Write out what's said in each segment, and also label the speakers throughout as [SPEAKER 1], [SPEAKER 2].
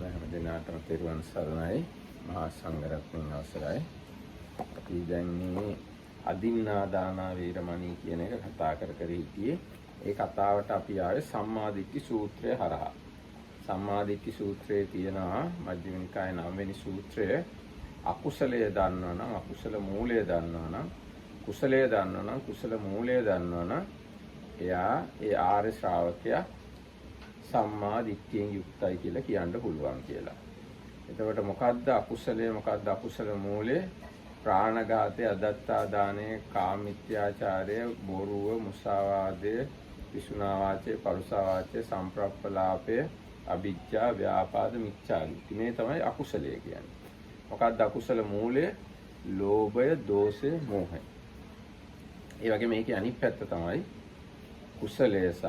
[SPEAKER 1] හැම දිනකටම තෙරුවන් සරණයි මහා සංඝරත්නයන් අවසරයි. අපි දැන් මේ අදින්නා දානා වේරමණී කියන එක කතා කර හිටියේ. ඒ කතාවට අපි ආවේ සම්මාදිට්ඨි සූත්‍රය හරහා. සම්මාදිට්ඨි සූත්‍රයේ තියෙනවා මජ්ක්‍ධිම නිකායේ 9 වෙනි සූත්‍රය. අකුසලය දන්නවා නම් අකුසල මූලය දන්නවා නම් කුසලය දන්නවා නම් කුසල මූලය දන්නවා නම් එයා ඒ ආර්ය ශ්‍රාවකයා සම්මා දිට්ඨියෙන් යුක්තයි කියලා කියන්න පුළුවන් කියලා. එතකොට මොකද්ද අකුසලය මොකද්ද අකුසල මූලය? ප්‍රාණඝාතය, අදත්තා දානය, කාමමිත්‍යාචාරය, බොරුව, මුසාවාදය, විසුනා වාචය, පරුසා වාචය, සම්ප්‍රප්පලාපය, අවිජ්ජා, ව්‍යාපාද, මිච්ඡාදිට්ඨි. මේ තමයි අකුසලය කියන්නේ. මොකද්ද අකුසල මූලය? ලෝභය, දෝෂය, මෝහය. ඒ වගේ මේකේ අනිත් පැත්ත තමයි කුසලය සහ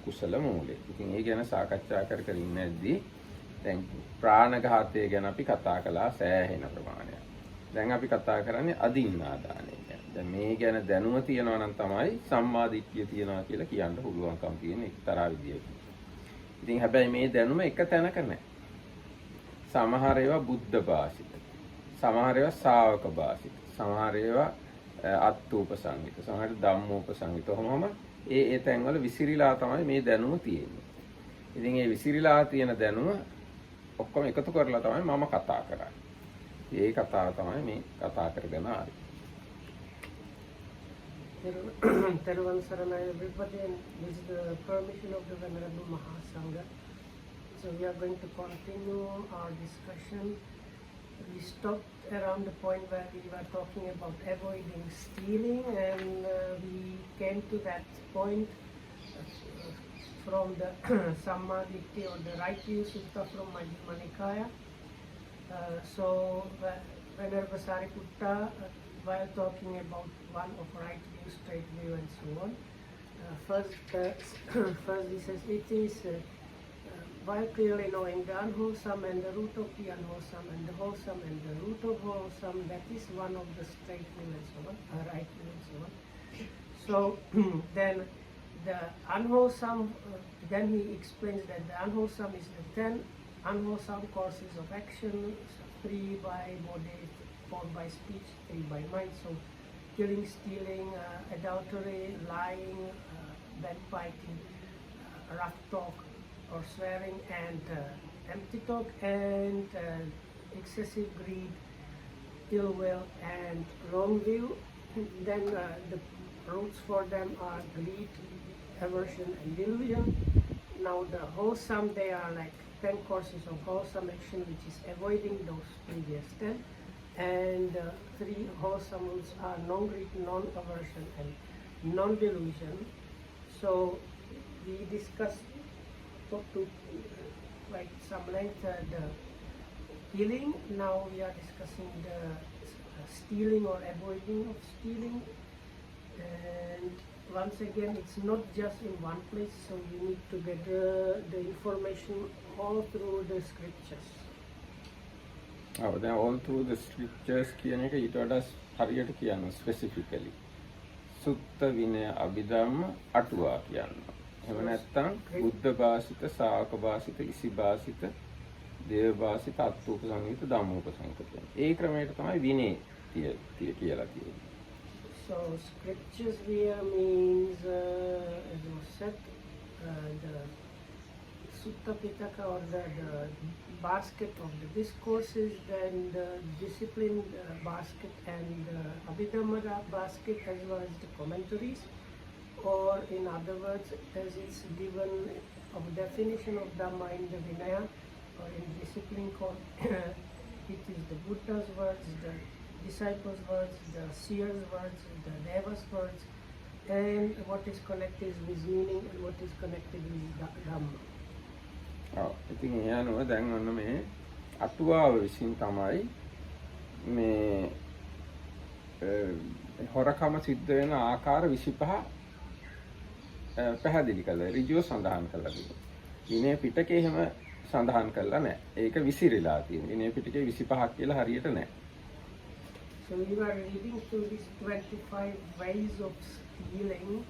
[SPEAKER 1] කුසල මූලය. ඉතින් ඒ ගැන සාකච්ඡා කර ඉන්නේදී දැන් ප්‍රාණඝාතය ගැන අපි කතා කළා සෑහෙන ප්‍රමාණයක්. දැන් අපි කතා කරන්නේ අදින්නා දානය ගැන. දැන් මේ ගැන දැනුම තියනවා නම් තමයි සම්මා දිට්ඨිය තියනවා කියලා කියන්න පුළුවන්කම තියෙන එක්තරා විදියකින්. ඉතින් හැබැයි මේ දැනුම එක තැනක නැහැ. සමහර ඒවා බුද්ධ භාෂිත. සමහර ඒවා ශ්‍රාවක භාෂිත. සමහර ඒවා අත්ූපසංගිත. සමහර ධම්මෝපසංගිත. කොහොමම ඒ තැන්වල විසිරීලා තමයි මේ දැනුම තියෙන්නේ. ඉතින් මේ විසිරීලා තියෙන දැනුම ඔක්කොම එකතු කරලා තමයි මම කතා කරන්නේ. ඒ කතාව තමයි මේ කතා කරගෙන ආවේ.
[SPEAKER 2] Teruvan Saranai everybody, and with the permission of the Venerable Mahasangha. So we are going to continue our discussion. We stopped around the point where we were talking about avoiding stealing, and we came to that point from the Sammaditthi or the right view sutta from Majjhima Nikaya. So Venerable Sariputta, while talking about one of right view, straight view, and so on, first he says it is while clearly knowing the unwholesome and the root of the unwholesome and the wholesome and the root of wholesome, that is one of the straight view and so on, right view and so on. So then the unwholesome, then he explains that the unwholesome is the 10 unwholesome courses of action, 3 by body, 4 by speech, 3 by mind. So killing, stealing, adultery, lying, backbiting, rough talk or swearing, and empty talk, and excessive greed, ill will, and wrong view. Then the roots for them are greed, aversion, and delusion. Now the wholesome, they are like 10 courses of wholesome action, which is avoiding those previous 10. And 3 wholesome roots are non-greed, non-aversion, and non-delusion. So we discussed to like some length the killing. Now we are discussing the stealing or avoiding of stealing. And once again, it's not just in one place, so you need to get the information all through the scriptures.
[SPEAKER 1] then all through the scriptures කියන එක ඊට වඩා හරියට කියන්න specifically. සුත්ත විනය අභිධම්ම අටුවා කියනවා. එහෙම නැත්නම් බුද්ධ භාෂිත, ශාවක භාෂිත, ඉසි භාෂිත, දේව භාෂිත, අත්ූපසංගිත, ධම්මෝපසංගිත කියන්නේ. ඒ ක්‍රමයට තමයි විනය කියලා තියෙන්නේ.
[SPEAKER 2] So scriptures here means, as you said, the Sutta Pitaka or the basket of the discourses, then the discipline basket, and the Abhidhamma basket, as well as the commentaries. Or in other words, as it's given of definition of Dhamma in the Vinaya, or in discipline called it is the Buddha's words, the disciples' words, the seers' words, the Deva's words, and what is connected with meaning and what is connected with Dhamma.
[SPEAKER 1] ඉතින් ඒ අනුව දැන් ඔන්න මේ අටුවාව විසින් තමයි මේ හොරකම සිද්ධ වෙන ආකාර 25 පැහැදිලි කළා. ඍජුව සඳහන් කළා දුන්නා. විනය පිටකේ එහෙම සඳහන් කළා නැහැ. ඒක විසිරීලා තියෙනවා. විනය පිටකේ 25ක් කියලා හරියට නැහැ.
[SPEAKER 2] So we were reading through these 25 ways of stealing,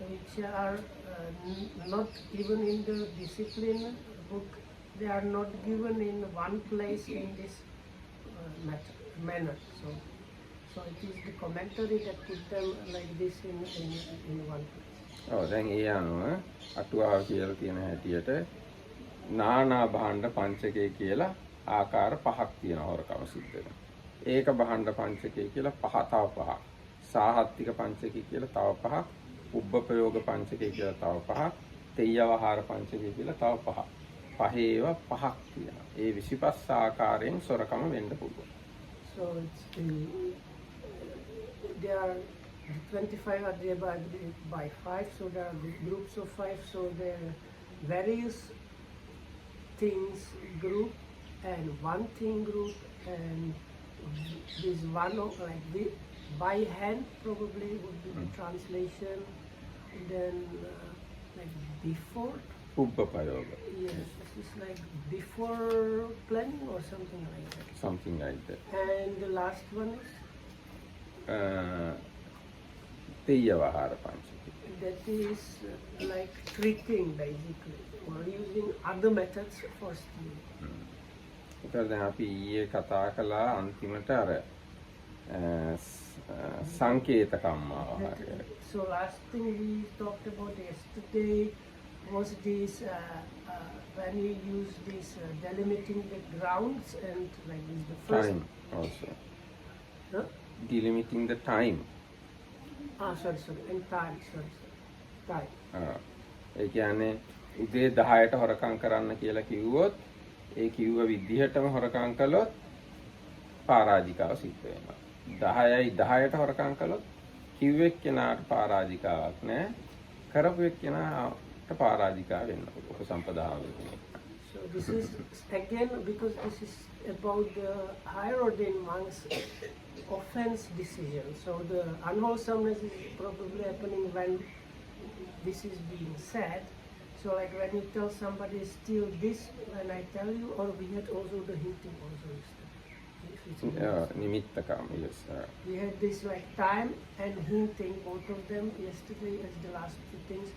[SPEAKER 2] which are not even in the discipline book they are not given in one place in this manner. So it is the commentary that put them like this in one place.
[SPEAKER 1] ඔව් දැන් ඒ අනුව අටුවාව කියලා තියෙන හැටියට නානා භාණ්ඩ පංචකය කියලා ආකාර පහක් තියෙනවා හොරකම සිද්ධ වෙන. ඒක භාණ්ඩ පංචකය කියලා තව පහක්. සාහත්තික පංචකය කියලා තව පහක්. උබ්බපයෝග පංචකය කියලා තව පහක්. තෙය්‍යවහාර පංචකය කියලා තව පහක්. පහේව පහක් තියෙනවා. ඒ 25 ආකාරයෙන් සොරකම වෙන්න පුළුවන්.
[SPEAKER 2] So there are 25 are divided by 5, so there are groups of 5, so there are various things group and one thing group, and this one of like by hand probably would be the translation, and then like before.
[SPEAKER 1] උබ්බපයෝග.
[SPEAKER 2] Yes, this is like before planning or something like that.
[SPEAKER 1] Something like that.
[SPEAKER 2] And the last one is?
[SPEAKER 1] තෙය්‍යවහාර පංචකය.
[SPEAKER 2] That is like tricking basically, or using other methods for stealing.
[SPEAKER 1] ඒතර දැන් අපි ඊයේ කතා කළා අන්තිමට අර සංකේත කම්මාව.
[SPEAKER 2] So last thing we talked about yesterday was this when you use this delimiting the grounds and like this the first
[SPEAKER 1] Time also.
[SPEAKER 2] Huh?
[SPEAKER 1] Delimiting the time.
[SPEAKER 2] Sorry, and time, sorry. Time.
[SPEAKER 1] ඒ කියන්නේ උදේ 10ට හොරකම් කරන්න කියලා කිව්වොත් ඒ කිව්ව විදිහටම හොරකම් කළොත් පරාජිකාව සිද්ධ වෙනවා. 10යි 10ට හොරකම් කළොත් කිව්වෙක් කෙනාට පරාජිකාවක් නැහැ. කරපු එක්කෙනාට පරාජිකාව වෙන්න පුළුවන්. උපසම්පදාව වෙන්නේ.
[SPEAKER 2] So this is again because this is about the higher ordained monks offense decision. So the unwholesomeness is probably happening when this is being said. So like when you tell somebody steal this, when I tell you, or we had also the hinting also.
[SPEAKER 1] නිමිත්තකම්, yes.
[SPEAKER 2] We had this like time and hinting, both of them yesterday as the last two things.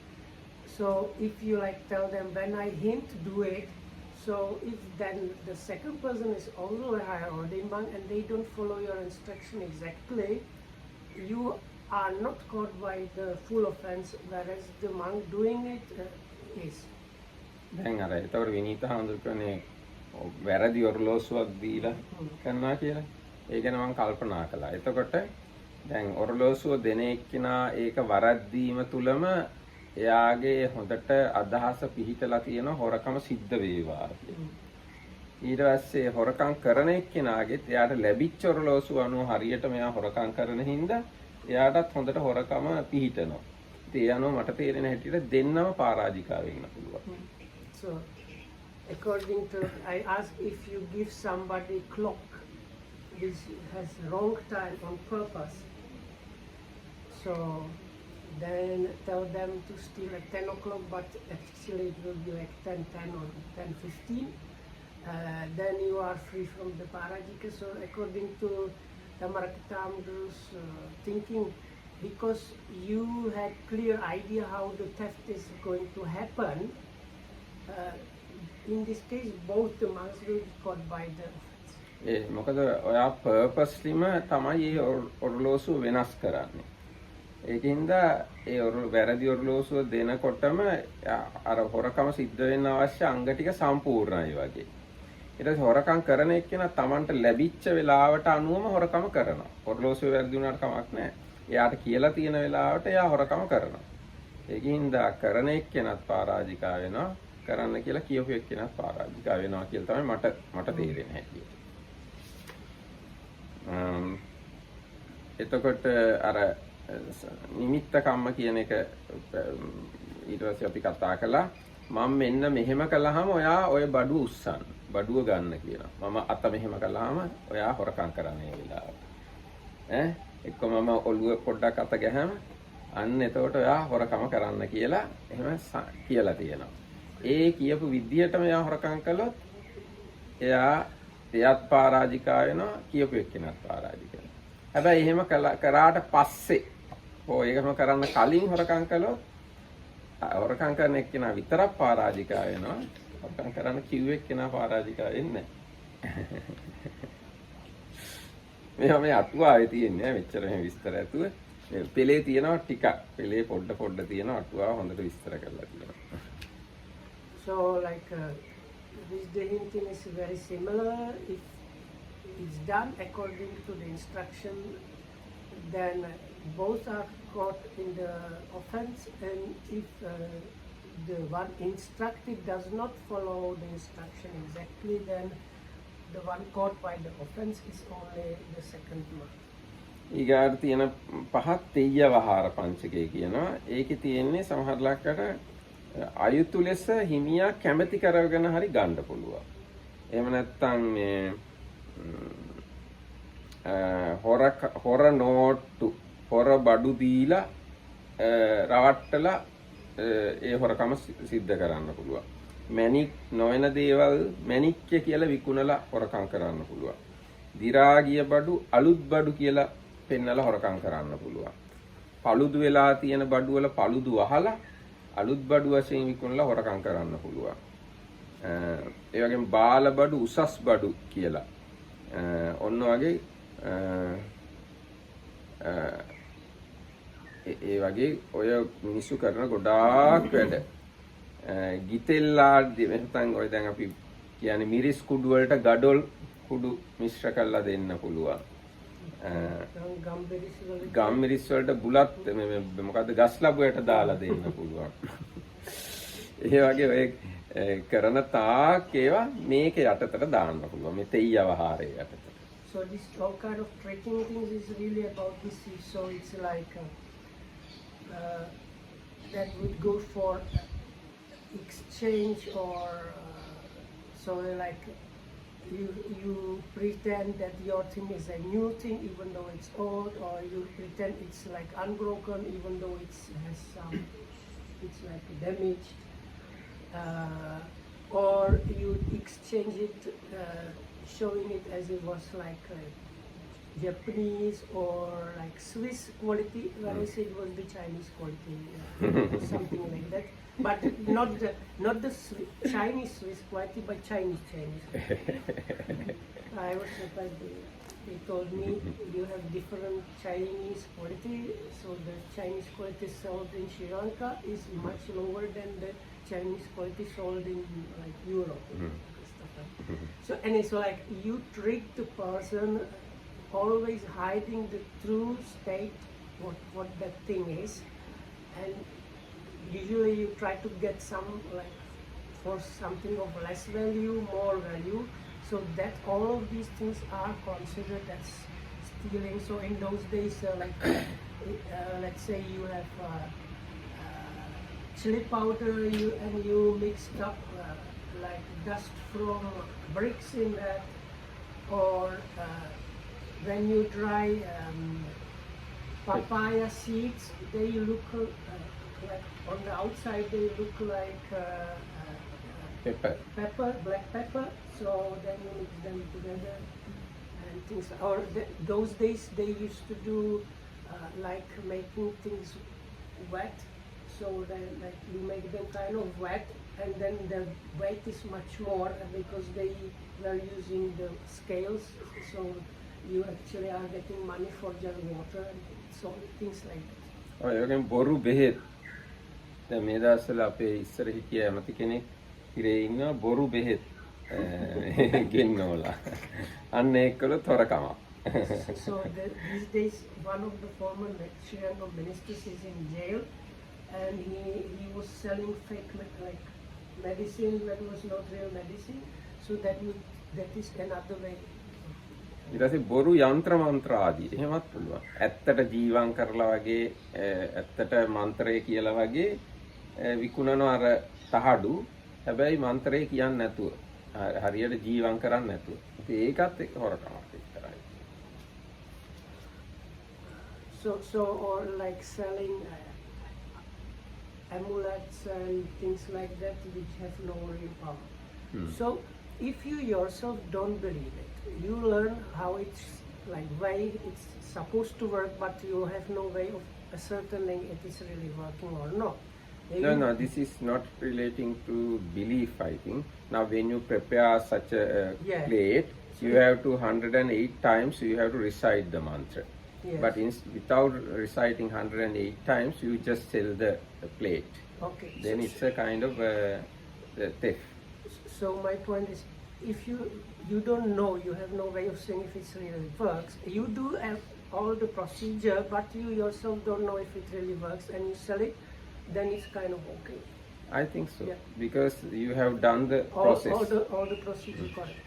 [SPEAKER 2] So if you like tell them when I hint, do it. So if then the second person is also a higher ordained monk and they don't follow your instruction exactly, you are not caught by the full offense, whereas the monk doing it is.
[SPEAKER 1] දැන් අර ඒතකොට විනීත හඳුන්වන්නේ වැරදි ඔරලෝසුවක් දීලා කරනවා කියලා. ඒ ගැන මම කල්පනා කළා. එතකොට දැන් ඔරලෝසුව දෙන එක්කිනා ඒක වරද්දීම තුලම එයාගේ හොඳට අදහස පිහිටලා තියෙන හොරකම සිද්ධ වේවා කියලා. ඊට පස්සේ හොරකම් කරන එක්කෙනාගෙත් එයාට ලැබිච්ච ඔරලෝසුව අනුව හරියට මෙයා හොරකම් කරන හින්දා එයාටත් හොඳට හොරකම පිහිටනවා. ඉතින් ඒ අනුව මට තේරෙන හැටියට දෙන්නම පරාජිකා වෙන්න පුළුවන්.
[SPEAKER 2] So according to, I ask if you give somebody clock which has wrong time on purpose, so then tell them to steal at 10 o'clock, but actually it will be like 10:10 or 10:15. Then you are free from the parajika. So according to Tamarakitamu's thinking, because you had clear idea how the theft is going to happen, in this case both the monks will be caught by the offense.
[SPEAKER 1] මොකද ඔයා purposelyම තමයි මේ ඔරලෝසුව වෙනස් කරන්නේ. ඒකින්ද ඒ වැරදි ඔරලෝසුව දෙනකොටම අර හොරකම සිද්ධ වෙන්න අවශ්‍ය අංග ටික සම්පූර්ණයි වගේ. ඊට පස්සේ හොරකම් කරන එක්කෙනා Tamanට ලැබිච්ච වෙලාවට අනුවම හොරකම කරනවා. ඔරලෝසුව වැරදි වුණාට කමක් නැහැ. එයාට කියලා තියෙන වෙලාවට එයා හොරකම කරනවා. ඒකින්ද කරන එක්කෙනාත් පරාජිකා වෙනවා. කරන්න කියලා කියපු එක්කෙනාත් පරාජිකා වෙනවා කියලා තමයි මට තේරෙන්නේ හැටි. එතකොට අර නිමිත්ත කම්ම කියන එක ඊට පස්සේ අපි කතා කළා. මම මෙන්න මෙහෙම කළාම ඔයා ඔය බඩුව උස්සන්න. බඩුව ගන්න කියනවා. මම අත මෙහෙම කළාම ඔයා හොරකම් කරන්නේ වෙලාවට. එක්ක මම ඔළුව පොඩ්ඩක් අත ගැහම අන්න එතකොට ඔයා හොරකම කරන්න කියලා එහෙම කියලා තියෙනවා. ඒ කියපු විදිහටම එයා හොරකම් කළොත් එයාත් පරාජිකා වෙනවා, කියපු එක්කෙනාත් පරාජිකා වෙනවා. හැබැයි එහෙම කරාට පස්සේ ඒකම කරන්න කලින් හොරකම් කළොත් හොරකම් කරන එක්කෙනා විතරක් පරාජිකා වෙනවා. හොරකම් කරන්න කිව්වෙක් කෙනා පරාජිකා වෙන්නේ නැහැ. මේ අටුවාවේ තියෙන්නේ මෙච්චර මෙහෙම විස්තර ඇතුව. මේ පෙළේ තියෙනවා ටිකක්. පෙළේ පොඩ තියෙනවා අටුවාව හොඳට විස්තර කරලා තියෙනවා.
[SPEAKER 2] So like this drilling thing is very similar. If it's done according to the instruction, then both are caught in the offense, and if the one instructed does not follow the instruction exactly, then the one caught by the offense is only the second one.
[SPEAKER 1] ඊගාට තියෙන පහත් තෙయ్య වහාර පංචකය කියනවා. ඒකේ තියෙන්නේ සමහරලාකට අයුතු ලෙස හිමියා කැමැති කරගෙන හරි ගන්න පුළුවන්. එහෙම නැත්නම් මේ හොර නෝට්ටු හොර බඩු දීලා රවට්ටලා ඒ හොරකම සිද්ධ කරන්න පුළුවන්. මැණික් නොවන දේවල් මැණික්ය කියලා විකුණලා හොරකම් කරන්න පුළුවන්. දි รา ගිය බඩු අලුත් බඩු කියලා පෙන්නලා හොරකම් කරන්න පුළුවන්. paludu වෙලා තියෙන බඩු වල paludu අහලා අලුත් බඩු වශයෙන් විකුණලා හොරකම් කරන්න පුළුවන්. ඒ වගේම බාල බඩු උසස් බඩු කියලා. ඔන්න වගේ ඒ වගේ ඔය මිනිස්සු කරන ගොඩාක් වැඩ. ගිතෙල්ලා නැත්නම් ඔය දැන් අපි කියන්නේ මිරිස් කුඩු වලට ගඩොල් කුඩු මිශ්‍ර කරලා දෙන්න පුළුවන්. ගම් මිරිස් වලට බුලත් මොකද්ද ගස් ලැබුවට දාලා දෙන්න පුළුවන්. ඒ වගේ ඔය කරන තාක් ඒවා මේක යටතට දාන්න පුළුවන්. මේ තෙయ్య වහාරේ යටතට.
[SPEAKER 2] So this all kind of tracking things is really about this. So it's like that would go for exchange or so like you pretend that your thing is a new thing even though it's old, or you pretend it's like unbroken even though it's has some it's like damaged, or you exchange it showing it as it was like Japanese or like Swiss quality, when I say it was the Chinese quality, something like that. But not the Chinese Swiss quality, but Chinese. I was surprised. They told me you have different Chinese quality. So the Chinese quality sold in Sri Lanka is much lower than the Chinese quality sold in like Europe. Stuff like that. So and it's like you trick the person, always hiding the true state, what that thing is, and usually you try to get some like for something of less value, more value, so that all of these things are considered as stealing. So in those days, let's say you have chili powder, and you mixed up like dust from bricks in that, or when you dry papaya seeds, they look like on the outside they look like pepper, black pepper. So then you mix them together and things. Or those days they used to do like making things wet. So then like you make them kind of wet, and then the weight is much more because they were using the scales. So you actually are getting money for just water and so things like that.
[SPEAKER 1] ඔය වගේම බොරු බෙහෙත්. දැන් මේ දවස්වල අපේ ඉස්සර හිටිය ඇමති කෙනෙක් ඉරේ ඉන්නවා බොරු බෙහෙත් ගෙන්නවලා. අන්න ඒකවල තොරකමක්.
[SPEAKER 2] So these days one of the former Sri Lankan ministers is in jail, and he was selling fake like medicine that was not real medicine. So that is another way.
[SPEAKER 1] ඊට පස්සේ බොරු යන්ත්‍ර මන්ත්‍ර ආදී එහෙමත් පුළුවන්. ඇත්තට ජීවම් කරලා වගේ ඇත්තට මන්ත්‍රය කියලා වගේ විකුණන අර තහඩු හැබැයි මන්ත්‍රය කියන්නේ නැතුව හරියට ජීවම් කරන්නේ නැතුව. ඉතින් ඒකත් එක්ක හොරකමක් එක්තරයි.
[SPEAKER 2] So or like selling amulets and things like that which have no real power. So if you yourself don't believe it, you learn how it's like way it's supposed to work, but you have no way of ascertaining it is really working or not.
[SPEAKER 1] No, this is not relating to belief, I think. Now, when you prepare such a
[SPEAKER 2] Yeah.
[SPEAKER 1] plate, you have to 108 times, you have to recite the mantra.
[SPEAKER 2] Yes.
[SPEAKER 1] But without reciting 108 times, you just sell the plate.
[SPEAKER 2] Okay.
[SPEAKER 1] Then it's a kind of theft.
[SPEAKER 2] So my point is, if you don't know, you have no way of saying if it really works. You do have all the procedure, but you yourself don't know if it really works, and you sell it, then it's kind of okay.
[SPEAKER 1] I think so.
[SPEAKER 2] Yeah.
[SPEAKER 1] Because you have done the process.
[SPEAKER 2] All the procedure correct.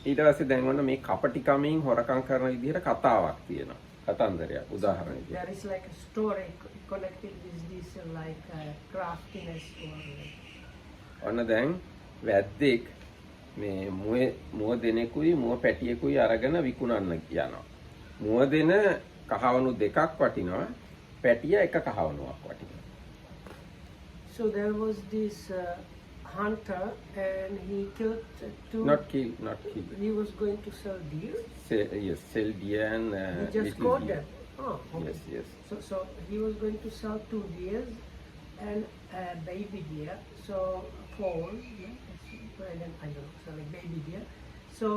[SPEAKER 1] ඊට පස්සේ දැන් ඔන්න මේ කපටිකමින් හොරකම් කරන විදිහට කතාවක් තියෙනවා. කතන්දරයක් උදාහරණ විදිහට.
[SPEAKER 2] There is like a story connected with this like craftiness or like.
[SPEAKER 1] ඔන්න දැන් වැද්දෙක් මේ මුව දෙනෙකුයි මුව පැටියෙකුයි අරගෙන විකුණන්න යනවා. මුව දෙන කහවණු දෙකක් වටිනවා. පැටිය එක කහවණුවක් වටිනවා.
[SPEAKER 2] So there was this hunter and he killed two.
[SPEAKER 1] Not kill.
[SPEAKER 2] He was going to sell deer.
[SPEAKER 1] Sell deer and
[SPEAKER 2] He just
[SPEAKER 1] little
[SPEAKER 2] caught
[SPEAKER 1] deer.
[SPEAKER 2] them. Oh, okay.
[SPEAKER 1] Yes.
[SPEAKER 2] So he was going to sell 2 deers and a baby deer. So foal, yeah, and then I don't know, so like baby deer. So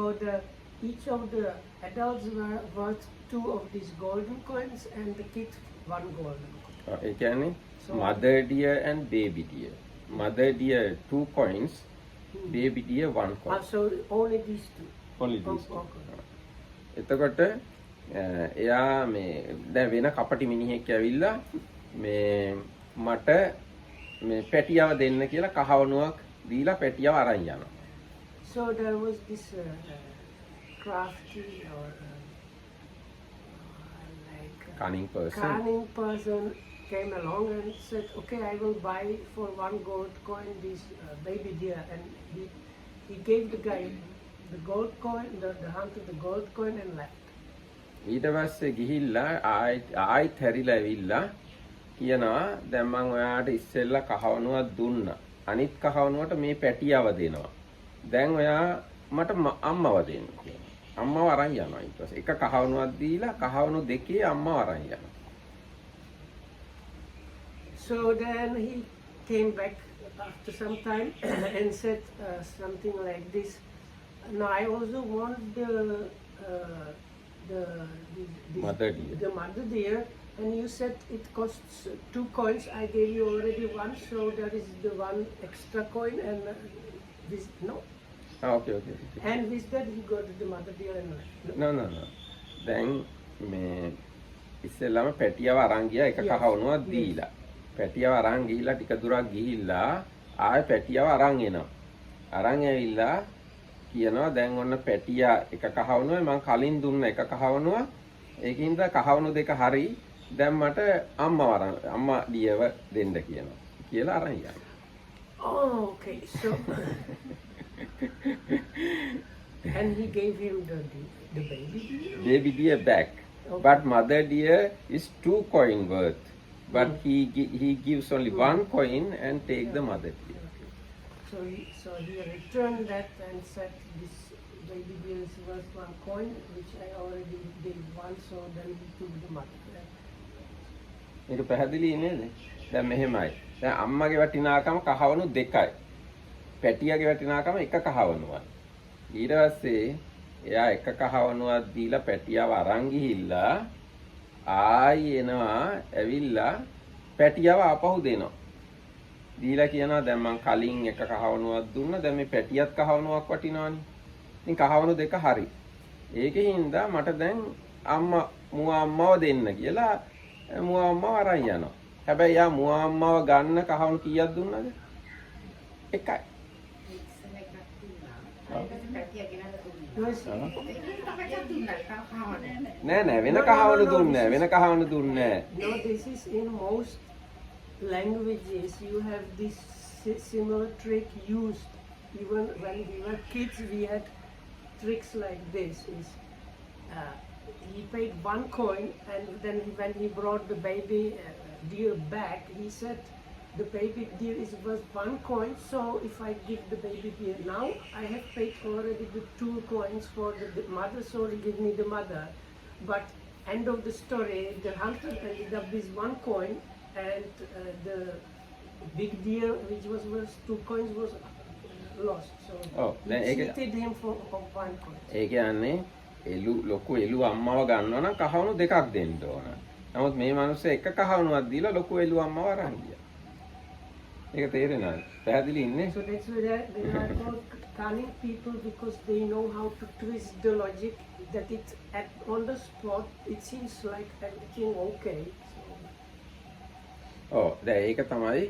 [SPEAKER 2] each of the adults were worth 2 of these golden coins and the kid 1 golden coin.
[SPEAKER 1] ඒ කියන්නේ
[SPEAKER 2] So-
[SPEAKER 1] mother deer and baby deer. Mother deer 2 coins, baby deer 1 coin.
[SPEAKER 2] So only these 2.
[SPEAKER 1] Only these two.
[SPEAKER 2] Okay.
[SPEAKER 1] එතකොට එයා මේ දැන් වෙන කපටි මිනිහෙක් ඇවිල්ලා මේ මට මේ පැටියව දෙන්න කියලා කහවණුවක් දීලා පැටියව අරන් යනවා.
[SPEAKER 2] So there was this crafty or like
[SPEAKER 1] Cunning person.
[SPEAKER 2] cunning person came along and said, okay, I will buy for 1 gold coin this baby deer. And he gave the guy the gold coin, the hunter the gold coin and left.
[SPEAKER 1] ඊට පස්සේ ගිහිල්ලා ආයිත් හැරිලා ඇවිල්ලා කියනවා දැන් මම ඔයාට ඉස්සෙල්ලා කහවණුවක් දුන්නා. අනිත් කහවණුවට මේ පැටියව දෙනවා. දැන් ඔයා මට අම්මව දෙන්න කියලා. අම්මව අරන් යනවා ඊට පස්සේ. එක කහවණුවක් දීලා කහවණු දෙකේ අම්මව අරන් යනවා.
[SPEAKER 2] So then he came back after some time and said something like this. Now I also want the
[SPEAKER 1] Mother deer.
[SPEAKER 2] The mother deer, and you said it costs 2 coins. I gave you already 1, so there is the 1 extra coin and this no.
[SPEAKER 1] Okay.
[SPEAKER 2] And with that he got the mother deer and
[SPEAKER 1] No. දැන් මේ ඉස්සෙල්ලාම පැටියව අරන් ගියා එක
[SPEAKER 2] Yes.
[SPEAKER 1] කහවණුවක්
[SPEAKER 2] Yes.
[SPEAKER 1] දීලා. පැටියව අරන් ගිහිල්ලා ටික දුරක් ගිහිල්ලා ආයෙ පැටියව අරන් එනවා. අරන් ඇවිල්ලා කියනවා දැන් ඔන්න පැටියා එක කහවණුවයි මං කලින් දුන්න එක කහවණුව. ඒකින්ද කහවණු දෙක හරි දැන් මට අම්මා දියව දෙන්න කියනවා. කියලා අරන් යනවා.
[SPEAKER 2] Oh, okay. So and he gave him the baby deer.
[SPEAKER 1] Baby deer back.
[SPEAKER 2] Okay.
[SPEAKER 1] But mother deer is 2 coin worth. But he gives only 1 coin and take the mother deer.
[SPEAKER 2] Okay. So he returned that and said this baby deer is worth 1 coin, which I already gave 1, so then he took the mother.
[SPEAKER 1] මේක පැහැදිලි නේද? දැන් මෙහෙමයි. දැන් අම්මගේ වටිනාකම කහවණු දෙකයි. පැටියාගේ වටිනාකම එක කහවණුවයි. ඊට පස්සේ එයා එක කහවණුවක් දීලා පැටියාව අරන් ගිහිල්ලා ආයි එනවා ඇවිල්ලා පැටියාව ආපහු දෙනවා. දීලා කියනවා දැන් මං කලින් එක කහවණුවක් දුන්නා දැන් මේ පැටියත් කහවණුවක් වටිනවනේ. ඉතින් කහවණු දෙක හරි. ඒකෙන්දා මට දැන් මුව අම්මව දෙන්න කියලා මුව අම්මව අරන් යනවා. හැබැයි යා මුව අම්මව ගන්න කහවණු කීයක් දුන්නද? එකයි. නෑ වෙන කහවණු දුන්නේ නෑ. වෙන කහවණු දුන්නේ නෑ.
[SPEAKER 2] No, this is in most languages you have this similar trick used. Even when we were kids, we had tricks like this. He paid 1 coin, and then when he brought the baby deer back, he said the baby deer is worth 1 coin. So if I give the baby deer now, I have paid already the 2 coins for the mother. So give me the mother. But end of the story, the hunter ended up with 1 coin. and the big deer, which was worth 2 coins, was lost. So he cheated him for 1 coin.
[SPEAKER 1] ඒ කියන්නේ ලොකු එළු අම්මව ගන්නවා නම් කහවණු දෙකක් දෙන්න ඕන. නමුත් මේ මිනිස්සු එක කහවණුවක් දීලා ලොකු එළු අම්මව අරන් ගියා. ඒක තේරෙනවද? පැහැදිලි ඉන්නේ?
[SPEAKER 2] So that's why they are called cunning people, because they know how to twist the logic that it on the spot it seems like everything okay.
[SPEAKER 1] ඔව් දැන් ඒක තමයි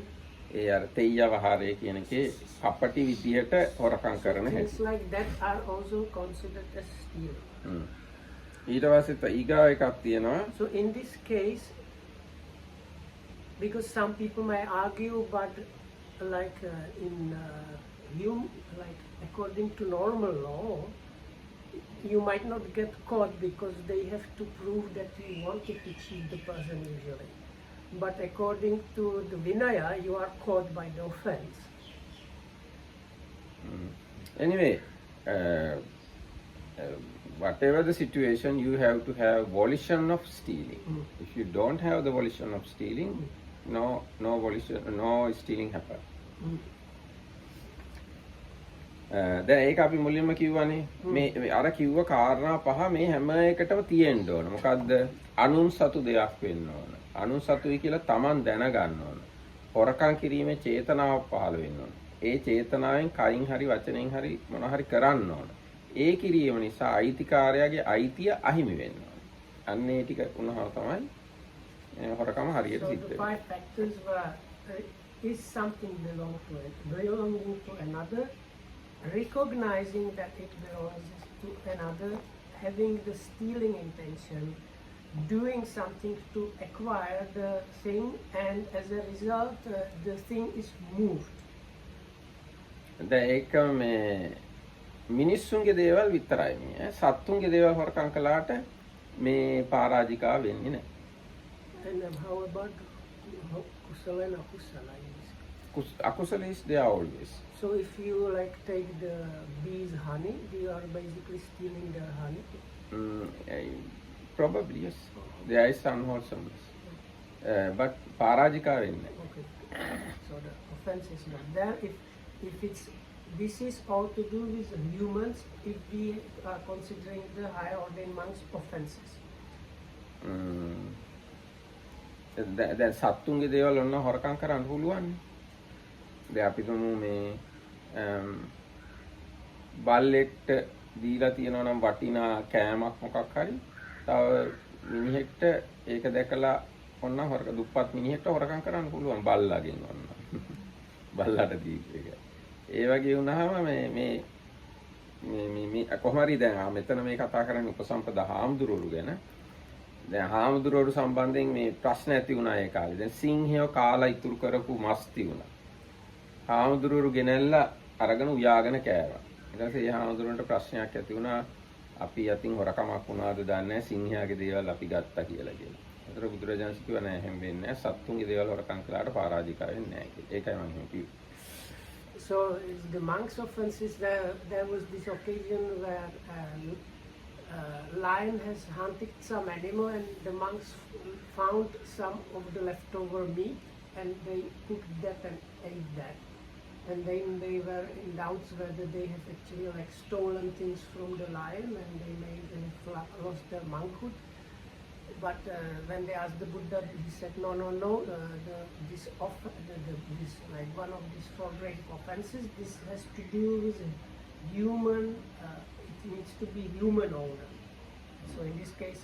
[SPEAKER 1] ඒ අර තෙయ్యවහාරය කියන එකේ කපටි විදියට හොරකම් කරන හැටි.
[SPEAKER 2] Things like that are also considered as stealing.
[SPEAKER 1] ඊට පස්සේ ඊගාව එකක් තියෙනවා.
[SPEAKER 2] So in this case, because some people may argue, but like like according to normal law, you might not get caught because they have to prove that you wanted to cheat the person usually. But according to the Vinaya, you are caught by the offense.
[SPEAKER 1] Anyway, whatever the situation, you have to have volition of stealing. If you don't have the volition of stealing, no volition, no stealing happen. දැන් ඒක අපි මුලින්ම කිව්වනේ මේ අර කිව්ව කාරණා පහ මේ හැම එකටම තියෙන්න ඕන. මොකද්ද? අනුන් සතු දෙයක් වෙන්න ඕන. අනුන් සතුයි කියලා Taman දැනගන්න ඕන. හොරකම් කිරීමේ චේතනාවක් පහළ වෙන්න ඕන. ඒ චේතනාවෙන් කයින් හරි වචනෙන් හරි මොන හරි කරන්න ඕන. ඒ කිරීම නිසා අයිතිකාරයාගේ අයිතිය අහිමි වෙන්න ඕන. අන්න ඒ ටික වුණාම තමයි හොරකම හරියට සිද්ධ වෙන්නේ.
[SPEAKER 2] So the 5 factors were is something belonging to another, recognizing that it belongs to another, having the stealing intention, doing something to acquire the thing, and as a result the thing is moved.
[SPEAKER 1] දැන් ඒක මේ මිනිස්සුන්ගේ දේවල් විතරයි මේ සත්තුන්ගේ දේවල් හොරකම් කළාට මේ පරාජිකා වෙන්නේ නැහැ.
[SPEAKER 2] And how about kusala and akusala?
[SPEAKER 1] Akusala is there always.
[SPEAKER 2] So if you like take the bees honey, you are basically stealing their honey.
[SPEAKER 1] Probably yes. There is unwholesomeness. But parajika වෙන්නේ.
[SPEAKER 2] Okay. So the offense is not there. If it's this is all to do with humans, if we are considering the higher ordained monks' offenses.
[SPEAKER 1] දැන් සත්තුන්ගේ දේවල් ඔන්න හොරකම් කරන්න පුළුවන්. දැන් අපි තුමු මේ බල්ලෙක්ට දීලා තියෙනවා නම් වටිනා කෑමක් මොකක් හරි තව මිනිහෙක්ට ඒක දැකලා ඔන්න හොරක දුප්පත් මිනිහෙක්ට හොරකම් කරන්න පුළුවන් බල්ලාගෙන් ඔන්න. බල්ලාට දීපු එක. ඒ වගේ වුණාම මේ කොහොම හරි දැන් මෙතන මේ කතා කරන්නේ උපසම්පදා හාමුදුරුවෝ ගැන. දැන් හාමුදුරුවෝ සම්බන්ධයෙන් මේ ප්‍රශ්න ඇති වුණා ඒ කාලේ. දැන් සිංහයෝ කාලා ඉතුරු කරපු මස් තියුණා. හාමුදුරුවෝ ගෙනල්ලා අරගෙන උයාගෙන කෑවා. ඊට පස්සේ ඒ හාමුදුරුවන්ට ප්‍රශ්නයක් ඇති වුණා. අපි අතින් හොරකමක් වුණාද දන්නේ නැහැ, සිංහයාගේ දේවල් අපි ගත්තා කියලා. ඒතර බුදුරජාණන් කිව්වා නෑ එහෙම වෙන්නේ නැහැ. සත්තුන්ගේ දේවල් හොරකම් කළාට පරාජිකා වෙන්නේ නැහැ කියලා. ඒකයි මම කිව්වේ.
[SPEAKER 2] So the monks' offenses, there was this occasion where lion has hunted some animal and the monks found some of the leftover meat and they cooked that and ate that. And then they were in doubts whether they have actually like stolen things from the lion and they may have lost their monkhood. But when they asked the Buddha, he said, no, this like one of these 4 great offenses, this has to do with human, it needs to be human owner. So in this case,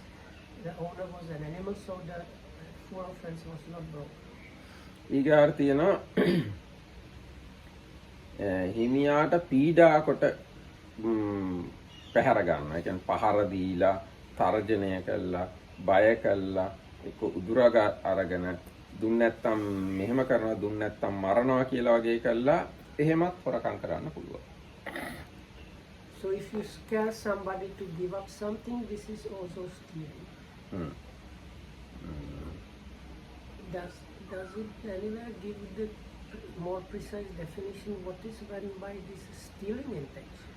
[SPEAKER 2] the owner was an animal, so the full offense was not broken.
[SPEAKER 1] ඊගාර තියෙනවා හිමියාට පීඩා කොට පැහැර ගන්නවා. ඒ කියන්නේ පහර දීලා, තර්ජනය කළා, බය කළා, ඒක උදුරග අරගෙන දුන්න නැත්තම් මෙහෙම කරනවා, දුන්න නැත්තම් මරනවා කියලා වගේ කළා එහෙමත් හොරකම් කරන්න පුළුවන්.
[SPEAKER 2] So if you scare somebody to give up something, this is also stealing. Does it anywhere give the more precise definition what is meant by this stealing intention?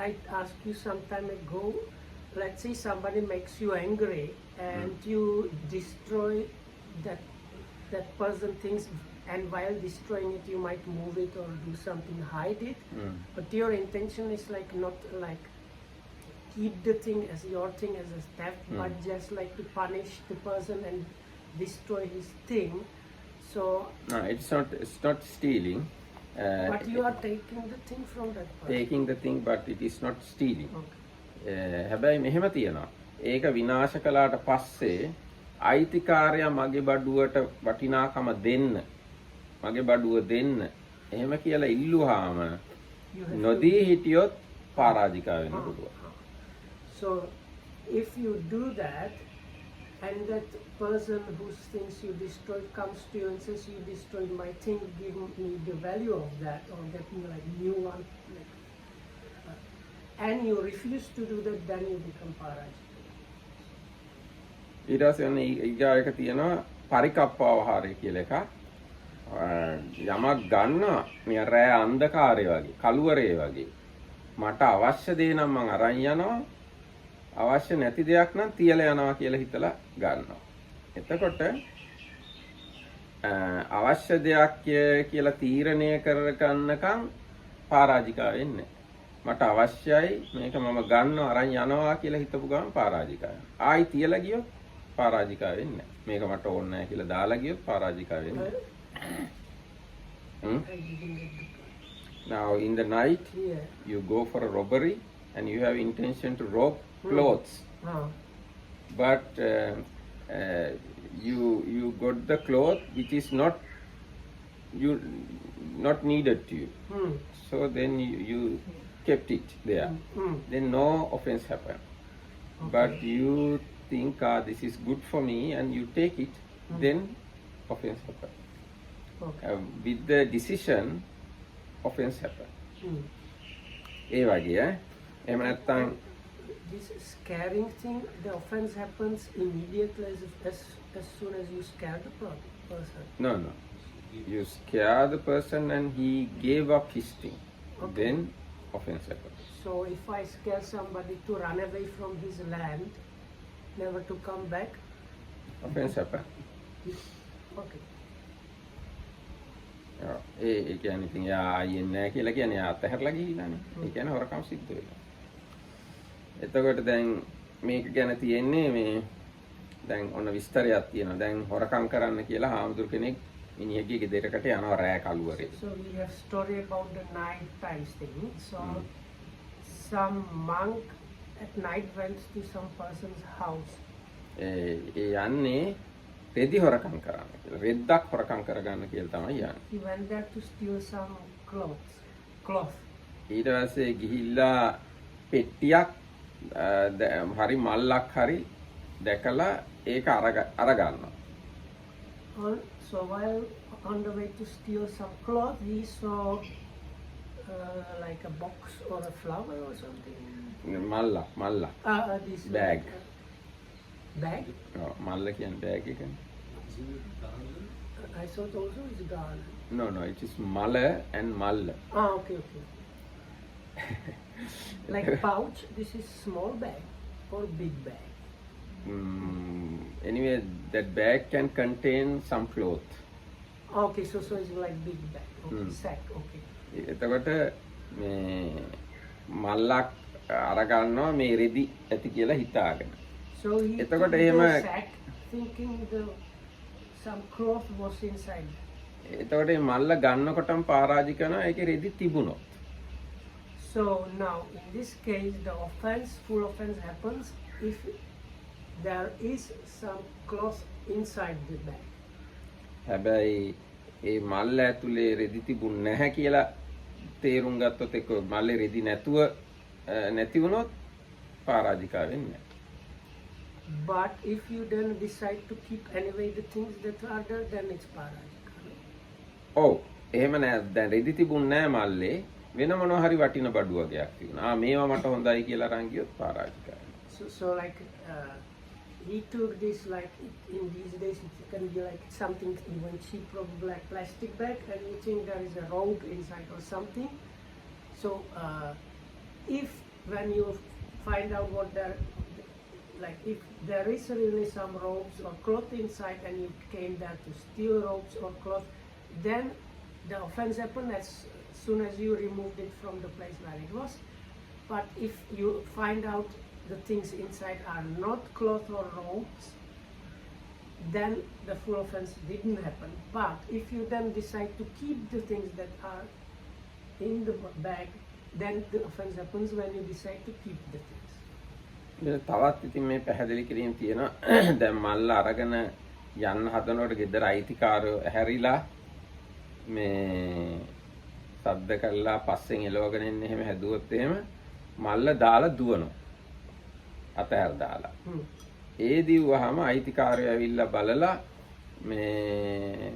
[SPEAKER 2] I asked you some time ago, let's say somebody makes you angry and you destroy that person things, and while destroying it you might move it or do something, hide it, but your intention is like not like keep the thing as your thing as a theft, but just like to punish the person and destroy his thing. So
[SPEAKER 1] no, it's not stealing.
[SPEAKER 2] but you are taking the thing from that person.
[SPEAKER 1] Taking the thing, but it is not stealing.
[SPEAKER 2] Okay.
[SPEAKER 1] හැබැයි මෙහෙම තියෙනවා. ඒක විනාශ කළාට පස්සේ අයිතිකාරයා මගේ බඩුවට වටිනාකම දෙන්න, මගේ බඩුව දෙන්න එහෙම කියලා ඉල්ලුවාම නොදී හිටියොත් පරාජිකා වෙන්න පුළුවන්.
[SPEAKER 2] So if you do that and that person whose things you destroyed comes to you and says you destroyed my thing, give me the value of that or get me like new one, like, and you refuse to do that, then you become parajika.
[SPEAKER 1] ඊට පස්සේ ඔන්න ඊගා එක තියෙනවා පරිකප්පාවහාරය කියලා එකක්. යමක් ගන්නවා මේ රෑ අන්ධකාරය වගේ, කළුවරේ වගේ. මට අවශ්‍ය දේ නම් මං අරන් යනවා. අවශ්‍ය නැති දෙයක් නම් තියලා යනවා කියලා හිතලා ගන්නවා. එතකොට අවශ්‍ය දෙයක් කියලා තීරණය කරගන්නකම් පරාජිකා වෙන්නේ. මට අවශ්‍යයි මේක මම ගන්නවා අරන් යනවා කියලා හිතපු ගමන් පරාජිකා වෙනවා. ආයි තියලා ගියොත් පරාජිකා වෙන්නේ නැහැ. මේක මට ඕනේ නැහැ කියලා දාලා ගියොත් පරාජිකා වෙන්නේ. Now in the night you go for a robbery and you have intention to rob clothes, but you got the cloth which is not needed to you, so then you kept it there, then no offense happened. But you think this is good for me and you take it, then offense happened. With the decision offense happened. ඒ වගේ එහෙම නැත්නම්
[SPEAKER 2] this scaring thing, the offense happens immediately as soon as you scare the person.
[SPEAKER 1] No, you scare the person and he gave up his thing, then offense happens.
[SPEAKER 2] So if I scare somebody to run away from his land, never to come back,
[SPEAKER 1] offense happens.
[SPEAKER 2] Okay.
[SPEAKER 1] ඒ කියන්නේ ඉතින් යා ආයෙත් නැහැ කියලා කියන්නේ යා අතහැරලා ගිහිලානේ. ඒ කියන්නේ හොරකම් සිද්ධ වෙලා. එතකොට දැන් මේක ගැන තියෙන්නේ මේ දැන් ඔන්න විස්තරයක් තියෙනවා. දැන් හොරකම් කරන්න කියලා හාමුදුරු කෙනෙක් මිනිහගේ ගෙදරකට යනවා රෑ කළුවරේ.
[SPEAKER 2] So we have story about the night times thing. So some monk at night went to some person's house.
[SPEAKER 1] ඒ යන්නේ රෙදි හොරකම් කරන්න කියලා. රෙද්දක් හොරකම් කරගන්න කියලා තමයි යන්නේ.
[SPEAKER 2] He went there to steal some cloth.
[SPEAKER 1] ඊට පස්සේ ගිහිල්ලා පෙට්ටියක් හරි මල්ලක් හරි දැකලා ඒක අරගන්නවා.
[SPEAKER 2] So while on the way to steal some cloth, he saw like a box or a flower or something.
[SPEAKER 1] Malla.
[SPEAKER 2] This
[SPEAKER 1] bag.
[SPEAKER 2] Bag?
[SPEAKER 1] මල්ල කියන්නේ bag එකනේ.
[SPEAKER 2] I thought also it's garland.
[SPEAKER 1] No, it is mala and malla.
[SPEAKER 2] Okay. Like pouch, this is small bag or big bag?
[SPEAKER 1] Anyway, that bag can contain some cloth.
[SPEAKER 2] Okay, so it's like big bag. Okay, sack. Okay.
[SPEAKER 1] එතකොට මේ මල්ලක් අරගන්නවා මේ රෙදි ඇති කියලා හිතාගෙන.
[SPEAKER 2] So he took
[SPEAKER 1] එතකොට
[SPEAKER 2] the
[SPEAKER 1] එහෙම
[SPEAKER 2] sack thinking some cloth was inside.
[SPEAKER 1] එතකොට මේ මල්ල ගන්නකොටම පරාජික කරනවා ඒකේ රෙදි තිබුණොත්.
[SPEAKER 2] So now in this case the full offense happens if there is some cloth inside the bag.
[SPEAKER 1] හැබැයි ඒ මල්ල ඇතුලේ රෙදි තිබුණ නැහැ කියලා තේරුම් ගත්තොත් ඒක මල්ලේ රෙදි නැති වුණොත් පරාජිකා වෙන්නේ.
[SPEAKER 2] But if you then decide to keep anyway the things that are there, then it's parajika.
[SPEAKER 1] ඔව් එහෙම නෑ දැන් රෙදි තිබුණ නැහැ මල්ලේ වෙන මොනවා හරි වටින බඩු වගේක් තිබුණා. මේවා මට හොඳයි කියලා අරන් ගියොත් පරාජිකා.
[SPEAKER 2] So like he took this like in these days it can be like something even cheap, probably like plastic bag, and you think there is a rope inside or something. So if when you find out what like if there is really some ropes or cloth inside and you came there to steal ropes or cloth, then the offense happened as soon as you removed it from the place where it was. But if you find out the things inside are not cloth or ropes, then the full offense didn't happen. But if you then decide to keep the things that are in the bag, then the offense happens when you decide to keep the things.
[SPEAKER 1] තවත් ඉතින් මේ පැහැදිලි කිරීම තියෙනවා. දැන් මල්ල අරගෙන යන්න හදනකොට ගෙදර අයිතිකාරයෝ ඇහැරිලා මේ සද්ද කළා පස්සෙන් එලවගෙන ඉන්න එහෙම හැදුවොත් එහෙම මල්ල දාලා දුවනවා. අතහැර දාලා. ඒ දිව්වහම අයිතිකාරයෝ ඇවිල්ලා බලලා මේ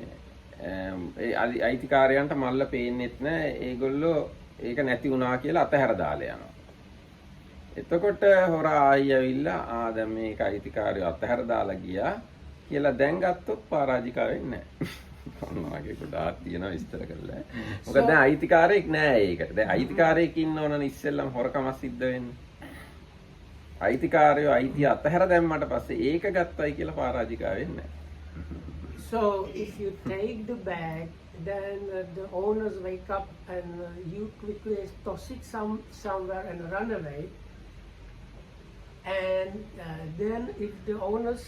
[SPEAKER 1] ඒ අයිතිකාරයන්ට මල්ල පේන්නෙත් නැහැ. ඒගොල්ලෝ ඒක නැති වුණා කියලා අතහැර දාලා යනවා. එතකොට හොරා ආයි ඇවිල්ලා දැන් මේක අයිතිකාරයෝ අතහැර දාලා ගියා කියලා දැන් ගත්තොත් පරාජිකා වෙන්නේ නැහැ. ඔන්නවාගේ ගොඩාක් තියෙනවා විස්තර කරලා. මොකද දැන් අයිතිකාරයෙක් නැහැ ඒකට. දැන් අයිතිකාරයෙක් ඉන්න ඕනනේ ඉස්සෙල්ලම හොරකම සිද්ධ වෙන්නේ. අයිතිකාරයෝ අයිතිය අතහැර දැම්මට පස්සේ ඒක ගත්තයි කියලා පරාජිකා වෙන්නේ නැහැ.
[SPEAKER 2] So if you take the bag, then the owners wake up and you quickly toss it somewhere and run away. And then if the owners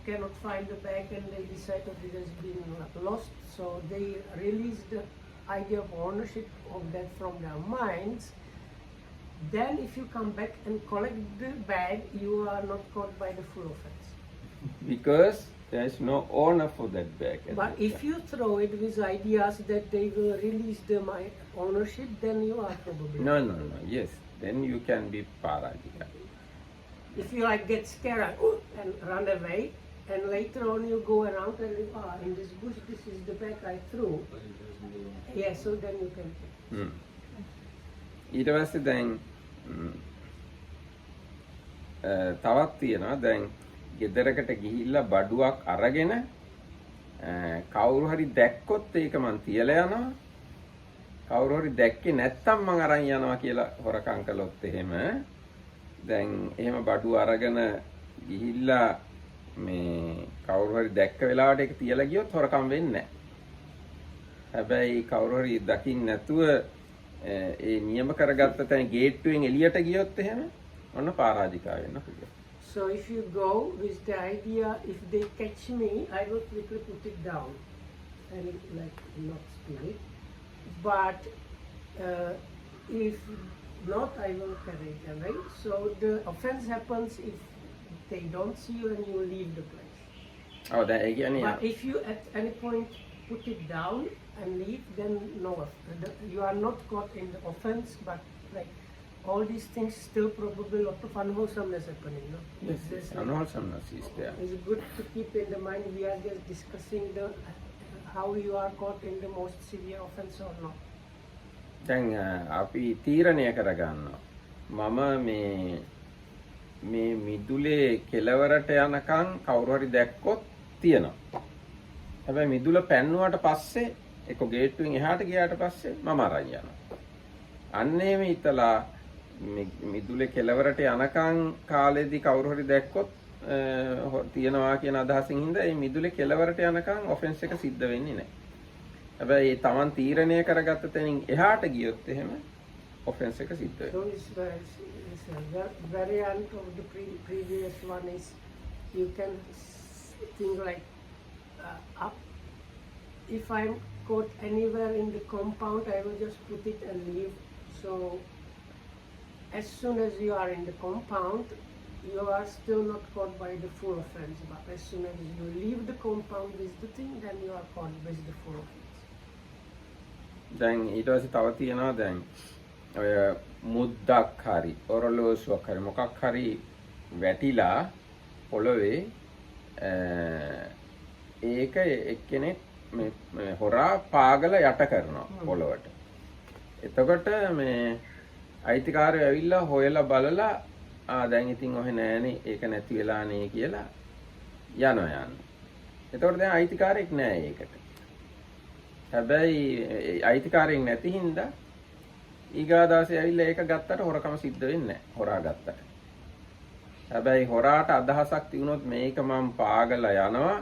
[SPEAKER 2] cannot find the bag and they decide that it has been lost, so they release the idea of ownership of that from their minds. Then if you come back and collect the bag, you are not caught by the full offense.
[SPEAKER 1] Because there is no owner for that bag.
[SPEAKER 2] But if you throw it with ideas that they will release the ownership, then you are probably...
[SPEAKER 1] No. Yes, then you can be parajika.
[SPEAKER 2] If you like get scared and run away, and later on you go around and in this bush, this is the bag I threw. Yeah, so then you can...
[SPEAKER 1] ඊට පස්සේ දැන් තවත් තියෙනවා දැන් ගෙදරකට ගිහිල්ලා බඩුවක් අරගෙන කවුරු හරි දැක්කොත් ඒක මං තියලා යනවා කවුරු හරි දැක්කේ නැත්තම් මං අරන් යනවා කියලා හොරකම් කළොත් එහෙම දැන් එහෙම බඩුව අරගෙන ගිහිල්ලා මේ කවුරු හරි දැක්ක වෙලාවට ඒක තියලා ගියොත් හොරකම් වෙන්නේ නැහැ. හැබැයි කවුරු හරි දකින්න නැතුව ඒ නියම කරගත්ත තැන ගේට්ටුවෙන් එළියට ගියොත් එහෙම ඔන්න පරාජිකා වෙන්න පුළුවන්.
[SPEAKER 2] So if you go with the idea, if they catch me, I will quickly put it down and like not steal it. But if not, I will carry it away. So the offense happens if they don't see you and you leave the place.
[SPEAKER 1] Oh, that again, yeah.
[SPEAKER 2] But if you at any point put it down and leave, then no, you are not caught in the offense, but like all these things still probably a lot of unwholesomeness happening, no?
[SPEAKER 1] Yes, unwholesomeness is there.
[SPEAKER 2] It's good to keep in the mind we are just discussing the how you are caught in the most severe offense or not.
[SPEAKER 1] දැන් අපි තීරණය කරගන්නවා. මම මේ මිදුලේ කෙලවරට යනකම් කවුරු හරි දැක්කොත් තියනවා. හැබැයි මිදුල පැන්නුවට පස්සේ ඒක ගේට්ටුවෙන් එහාට ගියාට පස්සේ මම අරන් යනවා. අන්නේ මේ හිතලා මිදුලේ කෙලවරට යනකම් කාලෙදී කවුරු හරි දැක්කොත් තියනවා කියන අදහසින් හින්දා මේ මිදුලේ කෙලවරට යනකම් ඔෆෙන්ස් එක සිද්ධ වෙන්නේ නැහැ. හැබැයි ඒ Taman තීරණය කරගත්ත තැනින් එහාට ගියොත් එහෙම ඔෆෙන්ස් එක සිද්ධ වෙනවා.
[SPEAKER 2] So it's a variant of the previous one is you can think like if I'm caught anywhere in the compound, I will just put it and leave. So as soon as you are in the compound, you are still not caught by the full offense. But as soon as you leave the compound with the thing, then you are caught with the full offense.
[SPEAKER 1] දැන් ඊට පස්සේ තව තියෙනවා දැන් ඔය මුද්දක් හරි ඔරලෝසුවක් හරි මොකක් හරි වැටිලා පොළවේ ඒක එක්කෙනෙක් මේ හොරා පාගල යට කරනවා පොළවට. එතකොට මේ අයිතිකාරයෝ ඇවිල්ලා හොයලා බලලා දැන් ඉතින් ඔහෙ නෑනේ ඒක නැති වෙලා නේ කියලා යනවා යන්නේ. එතකොට දැන් අයිතිකාරයෙක් නෑ ඒකට. හැබැයි අයිතිකාරයෙක් නැති හින්දා ඊගා දාසේ ඇවිල්ලා ඒක ගත්තට හොරකම සිද්ධ වෙන්නේ නැහැ. හොරා ගත්තට. හැබැයි හොරාට අදහසක් තියුණොත් මේක මම පාගලා යනවා.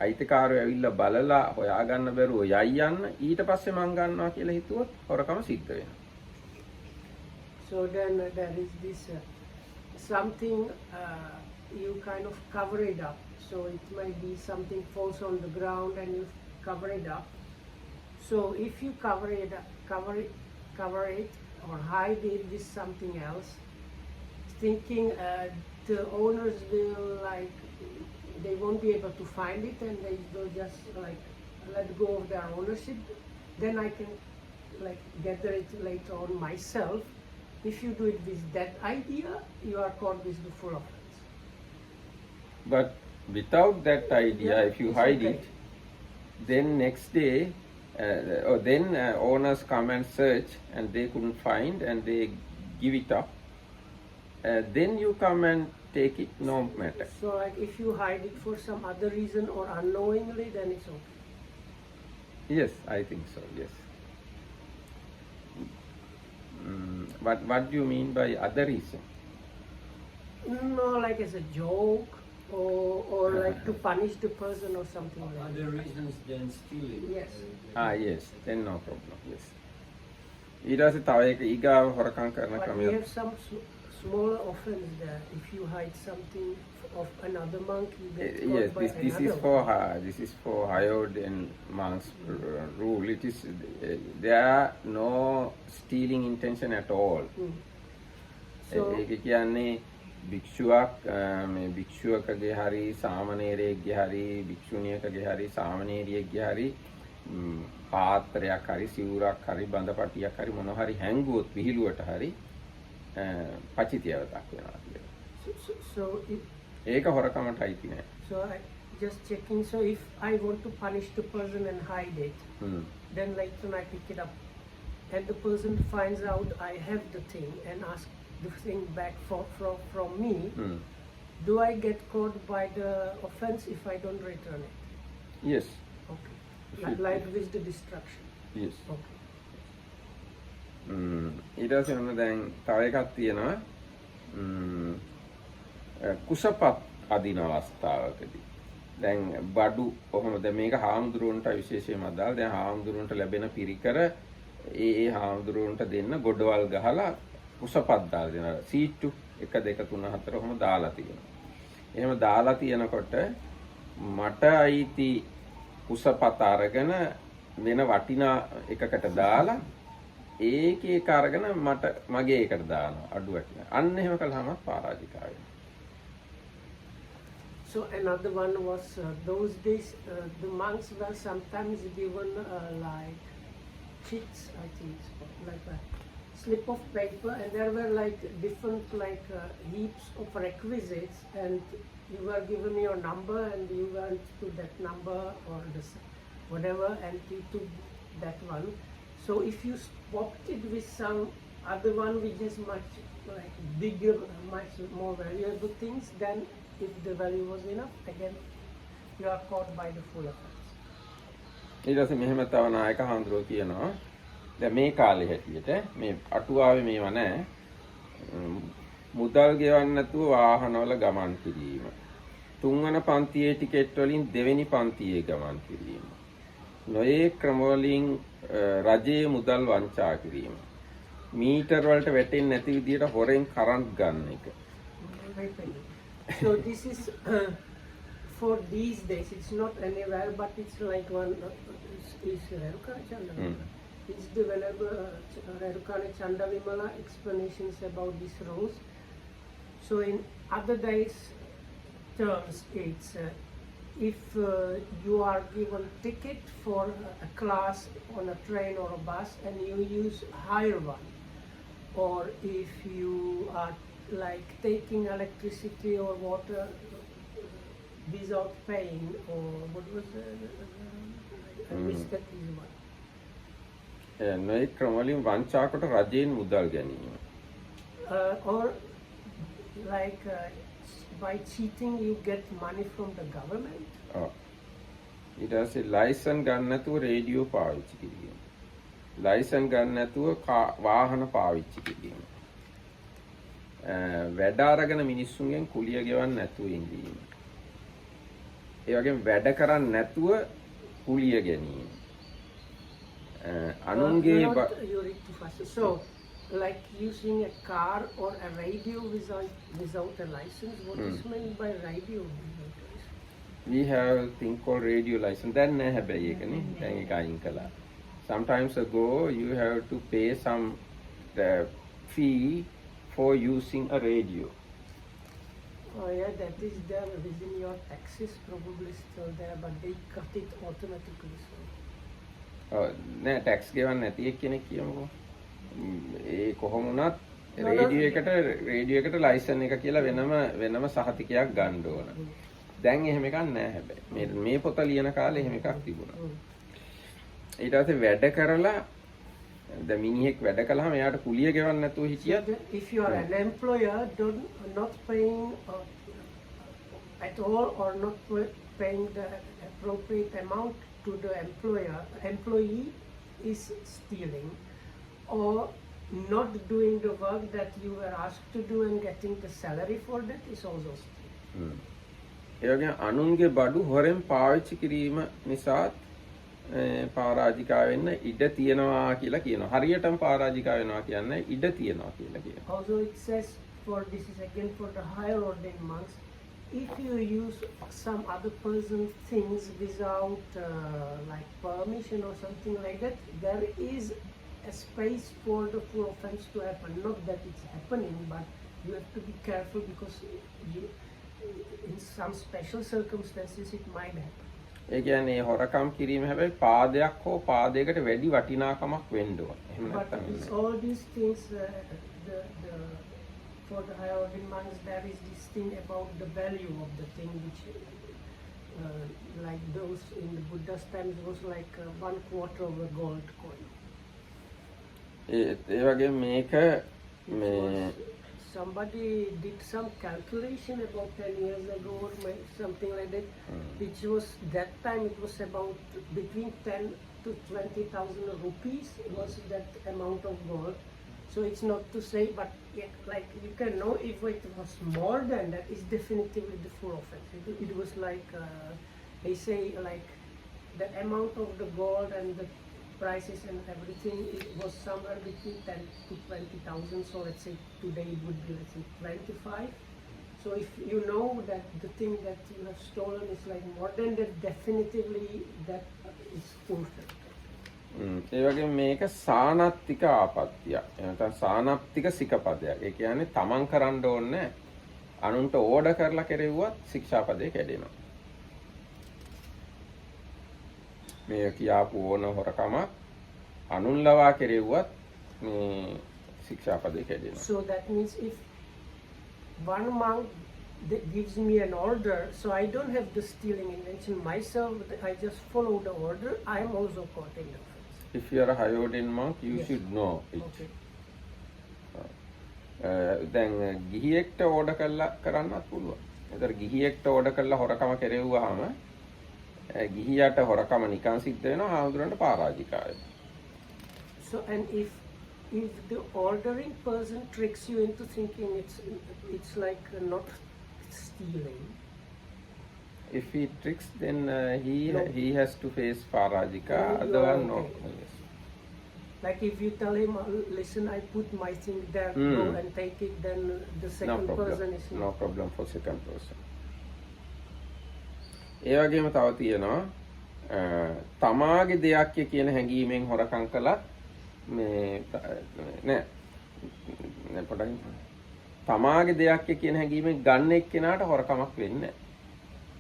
[SPEAKER 1] අයිතිකාරයෝ ඇවිල්ලා බලලා හොයාගන්න බැරුව යයි යන්න ඊට පස්සේ මං ගන්නවා කියලා හිතුවොත් හොරකම සිද්ධ වෙනවා.
[SPEAKER 2] So then there is this something you kind of cover it up. So it might be something falls on the ground and you cover it up. So if you cover it or hide it with something else, thinking the owners will they won't be able to find it and they will just let go of their ownership, then I can gather it later on myself. If you do it with that idea, you are caught with the full offense.
[SPEAKER 1] But without that idea, if you hide it, then next day, owners come and search and they couldn't find and they give it up. Then you come and take it, no matter.
[SPEAKER 2] So if you hide it for some other reason or unknowingly, then it's okay.
[SPEAKER 1] Yes, I think so, yes. What do you mean by other reason?
[SPEAKER 2] No, like as a joke or like to punish the person or something like that.
[SPEAKER 3] Other reasons than stealing.
[SPEAKER 2] Yes.
[SPEAKER 1] Yes, then no problem, yes. ඊට පස්සේ තව එක ඊගාව හොරකම් කරන
[SPEAKER 2] But we
[SPEAKER 1] ක්‍රමයක්.
[SPEAKER 2] have some smaller offense there. If you hide something of another monk, you get caught
[SPEAKER 1] Yes,
[SPEAKER 2] by
[SPEAKER 1] this is for hired and monks rule. It is there are no stealing intention at all.
[SPEAKER 2] So
[SPEAKER 1] ඒක කියන්නේ භික්ෂුවක් මේ භික්ෂුවකගේ හරි සාමණේරයෙක්ගේ හරි භික්ෂුණියකගේ හරි සාමණේරියෙක්ගේ හරි පාත්‍රයක් හරි සිවුරක් හරි බඳපටියක් හරි මොනවා හරි හැංගුවොත් විහිළුවට හරි පචිතියවතක් වෙනවා කියලා.
[SPEAKER 2] So
[SPEAKER 1] ඒක හොරකමට අයිති නෑ.
[SPEAKER 2] So I just checking. So if I want to punish the person and hide it, then later I pick it up, and the person finds out I have the thing and asks the thing back from me. Do I get caught by the offense if I don't return it?
[SPEAKER 1] Yes.
[SPEAKER 2] Okay. Like with the destruction.
[SPEAKER 1] Yes.
[SPEAKER 2] Okay.
[SPEAKER 1] ඊට පස්සේ ඔන්න දැන් තව එකක් තියෙනවා කුසපත් අදින අවස්ථාවකදී දැන් බඩු කොහොමද මේක හාමුදුරුවන්ට විශේෂයෙන්ම අදාළ දැන් හාමුදුරුවන්ට ලැබෙන පිරිකර ඒ හාමුදුරුවන්ට දෙන්න ගොඩවල් ගහලා කුසපත් දාලා දෙනවා සීට්ටු 1 2 3 4 ඔහොම දාලා තියෙනවා. එහෙම දාලා තියෙනකොට මට අයිති කුසපත අරගෙන වෙන වටිනා එකකට දාලා ඒකේ එක අරගෙන මට මගේ එකට දානවා අඩු වටිනා. අන්න එහෙම කළාම පරාජිකා වෙනවා.
[SPEAKER 2] So another one was those days the monks were sometimes given like sheets, I think, like a slip of paper, and there were like different heaps of requisites, and you were given your number and you went to that number or whatever and you took that one. So if you swapped it with some other one which is much bigger, much more valuable things, then if the value was enough, again you are caught by the full offense.
[SPEAKER 1] ඊට පස්සේ මෙහෙම තව නායක හඳුරෝ කියනවා දැන් මේ කාලේ හැටියට මේ අටුවාවේ මේව නැහැ මුදල් ගෙවන්න නැතුව වාහනවල ගමන් කිරීම තුන්වන පන්තියේ ටිකට් වලින් දෙවෙනි පන්තියේ ගමන් කිරීම නොයේ ක්‍රම වලින් රජයේ මුදල් වංචා කිරීම මීටර් වලට වැටෙන්නේ නැති විදියට හොරෙන් කරන්ට් ගන්න එක.
[SPEAKER 2] So this is for these days. It's not anywhere, but it's like one is Rerukana Chandavimala. It's the Venerable Rerukana Chandavimala explanations about these rules. So in other days terms, it's if you are given ticket for a class on a train or a bus and you use higher one, or if you are like taking electricity or water without paying, or what was I missed that is one.
[SPEAKER 1] නොයේ ක්‍රම වලින් වංචාකට රජයෙන් මුදල් ගැනීම.
[SPEAKER 2] Or like by cheating you get money from the government.
[SPEAKER 1] ඊට පස්සේ licence ගන්න නැතුව radio පාවිච්චි කිරීම. ලයිසන් ගන්න නැතුව වාහන පාවිච්චි කිරීම. වැඩ අරගෙන මිනිස්සුන්ගෙන් කුලිය ගෙවන්න නැතුව ඉඳීම. ඒ වගේම වැඩ කරන්නේ නැතුව කුලිය ගැනීම. අනුන්ගේ
[SPEAKER 2] you read too fast. So, like using a car or a radio without a license. What is meant by radio without a license?
[SPEAKER 1] we have thing called radio license. දැන් නැහැ හැබැයි ඒකනේ. දැන් ඒක අයින් කළා. Sometimes ago you have to pay some fee for using a radio.
[SPEAKER 2] Oh yeah, that is there within your taxes, probably still there, but they cut it automatically. So.
[SPEAKER 1] නෑ tax ගෙවන්න නැති කෙනෙක් කියමුකෝ. ඒ කොහොම වුණත් රේඩියෝ එකට licence එක කියලා වෙනම සහතිකයක් ගන්න ඕන. දැන් එහෙම එකක් නෑ හැබැයි. මේ පොත ලියන කාලේ එහෙම එකක් තිබුණා. ඊට පස්සේ වැඩ කරලා දැන් මිනිහෙක් වැඩ කළාම එයාට කුලිය ගෙවන්න නැතුව හිටියත්
[SPEAKER 2] if you are an employer not paying at all or not paying the appropriate amount to the employee is stealing, or not doing the work that you were asked to do and getting the salary for that is also stealing.
[SPEAKER 1] ඒ වගේ අනුන්ගේ බඩු හොරෙන් පාවිච්චි කිරීම නිසා පරාජිකා වෙන්න ඉඩ තියනවා කියලා කියනවා. හරියටම පරාජිකා වෙනවා කියන්නේ ඉඩ තියනවා කියලා කියනවා.
[SPEAKER 2] Also it says this is again for the higher ordained monks, if you use some other person's things without like permission or something like that, there is a space for the full offense to happen. Not that it's happening, but you have to be careful because in some special circumstances it might happen.
[SPEAKER 1] ඒ කියන්නේ හොරකම් කිරීම හැබැයි පාදයක් හෝ පාදයකට වැඩි වටිනාකමක් වෙන්න ඕන. එහෙම
[SPEAKER 2] But
[SPEAKER 1] නැත්නම්
[SPEAKER 2] all these things, for the higher ordained monks, there is this thing about the value of the thing, which like those in the Buddha's times was like 1/4 of a gold coin.
[SPEAKER 1] ඒ වගේ මේක
[SPEAKER 2] Somebody did some calculation about 10 years ago or something like that, which was that time it was about between 10 to 20,000 rupees was that amount of gold. So it's not to say, but like you can know if it was more than that, it's definitively the full offense. It was like they say like the amount of the gold and the prices and everything, it was somewhere between 10 to 20,000. So let's say today it would be, let's say, 25. So if you know that the thing that you have stolen is like more than that, definitively that is fulfilled.
[SPEAKER 1] ඒ වගේ මේක සානත්තික ආපත්‍තිය. එහෙනම් සානත්තික සිකපදයක්. ඒ කියන්නේ තමන් කරන්න ඕනේ අනුන්ට order කරලා කෙරෙව්වත් ශික්ෂාපදේ කැඩෙනවා. මේ කියාපු ඕන හොරකම අනුන් ලවා කෙරෙව්වත් මේ ශික්ෂාපදේ කැඩෙනවා.
[SPEAKER 2] So that means if one monk gives me an order, so I don't have the stealing intention myself, I just follow the order, I am also caught in the offense.
[SPEAKER 1] If you are a high ordained monk, you
[SPEAKER 2] Yes.
[SPEAKER 1] should know it.
[SPEAKER 2] Okay.
[SPEAKER 1] දැන් ගිහියෙක්ට order කරලා කරන්නත් පුළුවන්. ඒතර ගිහියෙක්ට order කරලා හොරකම කෙරෙව්වහම ගිහියට හොරකම නිකන් සිද්ධ වෙනවා හාමුදුරන්ට පරාජිකා වෙනවා.
[SPEAKER 2] So and if the ordering person tricks you into thinking it's like not stealing.
[SPEAKER 1] If he tricks, then
[SPEAKER 2] No.
[SPEAKER 1] he has to face parajika.
[SPEAKER 2] No, you
[SPEAKER 1] Otherwise,
[SPEAKER 2] are
[SPEAKER 1] no.
[SPEAKER 2] okay. Like if you tell him, listen, I put my thing there, go and take it, then the
[SPEAKER 1] No
[SPEAKER 2] second person
[SPEAKER 1] problem.
[SPEAKER 2] is
[SPEAKER 1] No problem for second person. ඒ වගේම තව තියෙනවා තමාගේ දෙයක් කියන හැඟීමෙන් හොරකම් කළා මේ නෑ පොඩ්ඩක් තමාගේ දෙයක් කියන හැඟීමෙන් ගන්න එක්කෙනාට හොරකමක් වෙන්නේ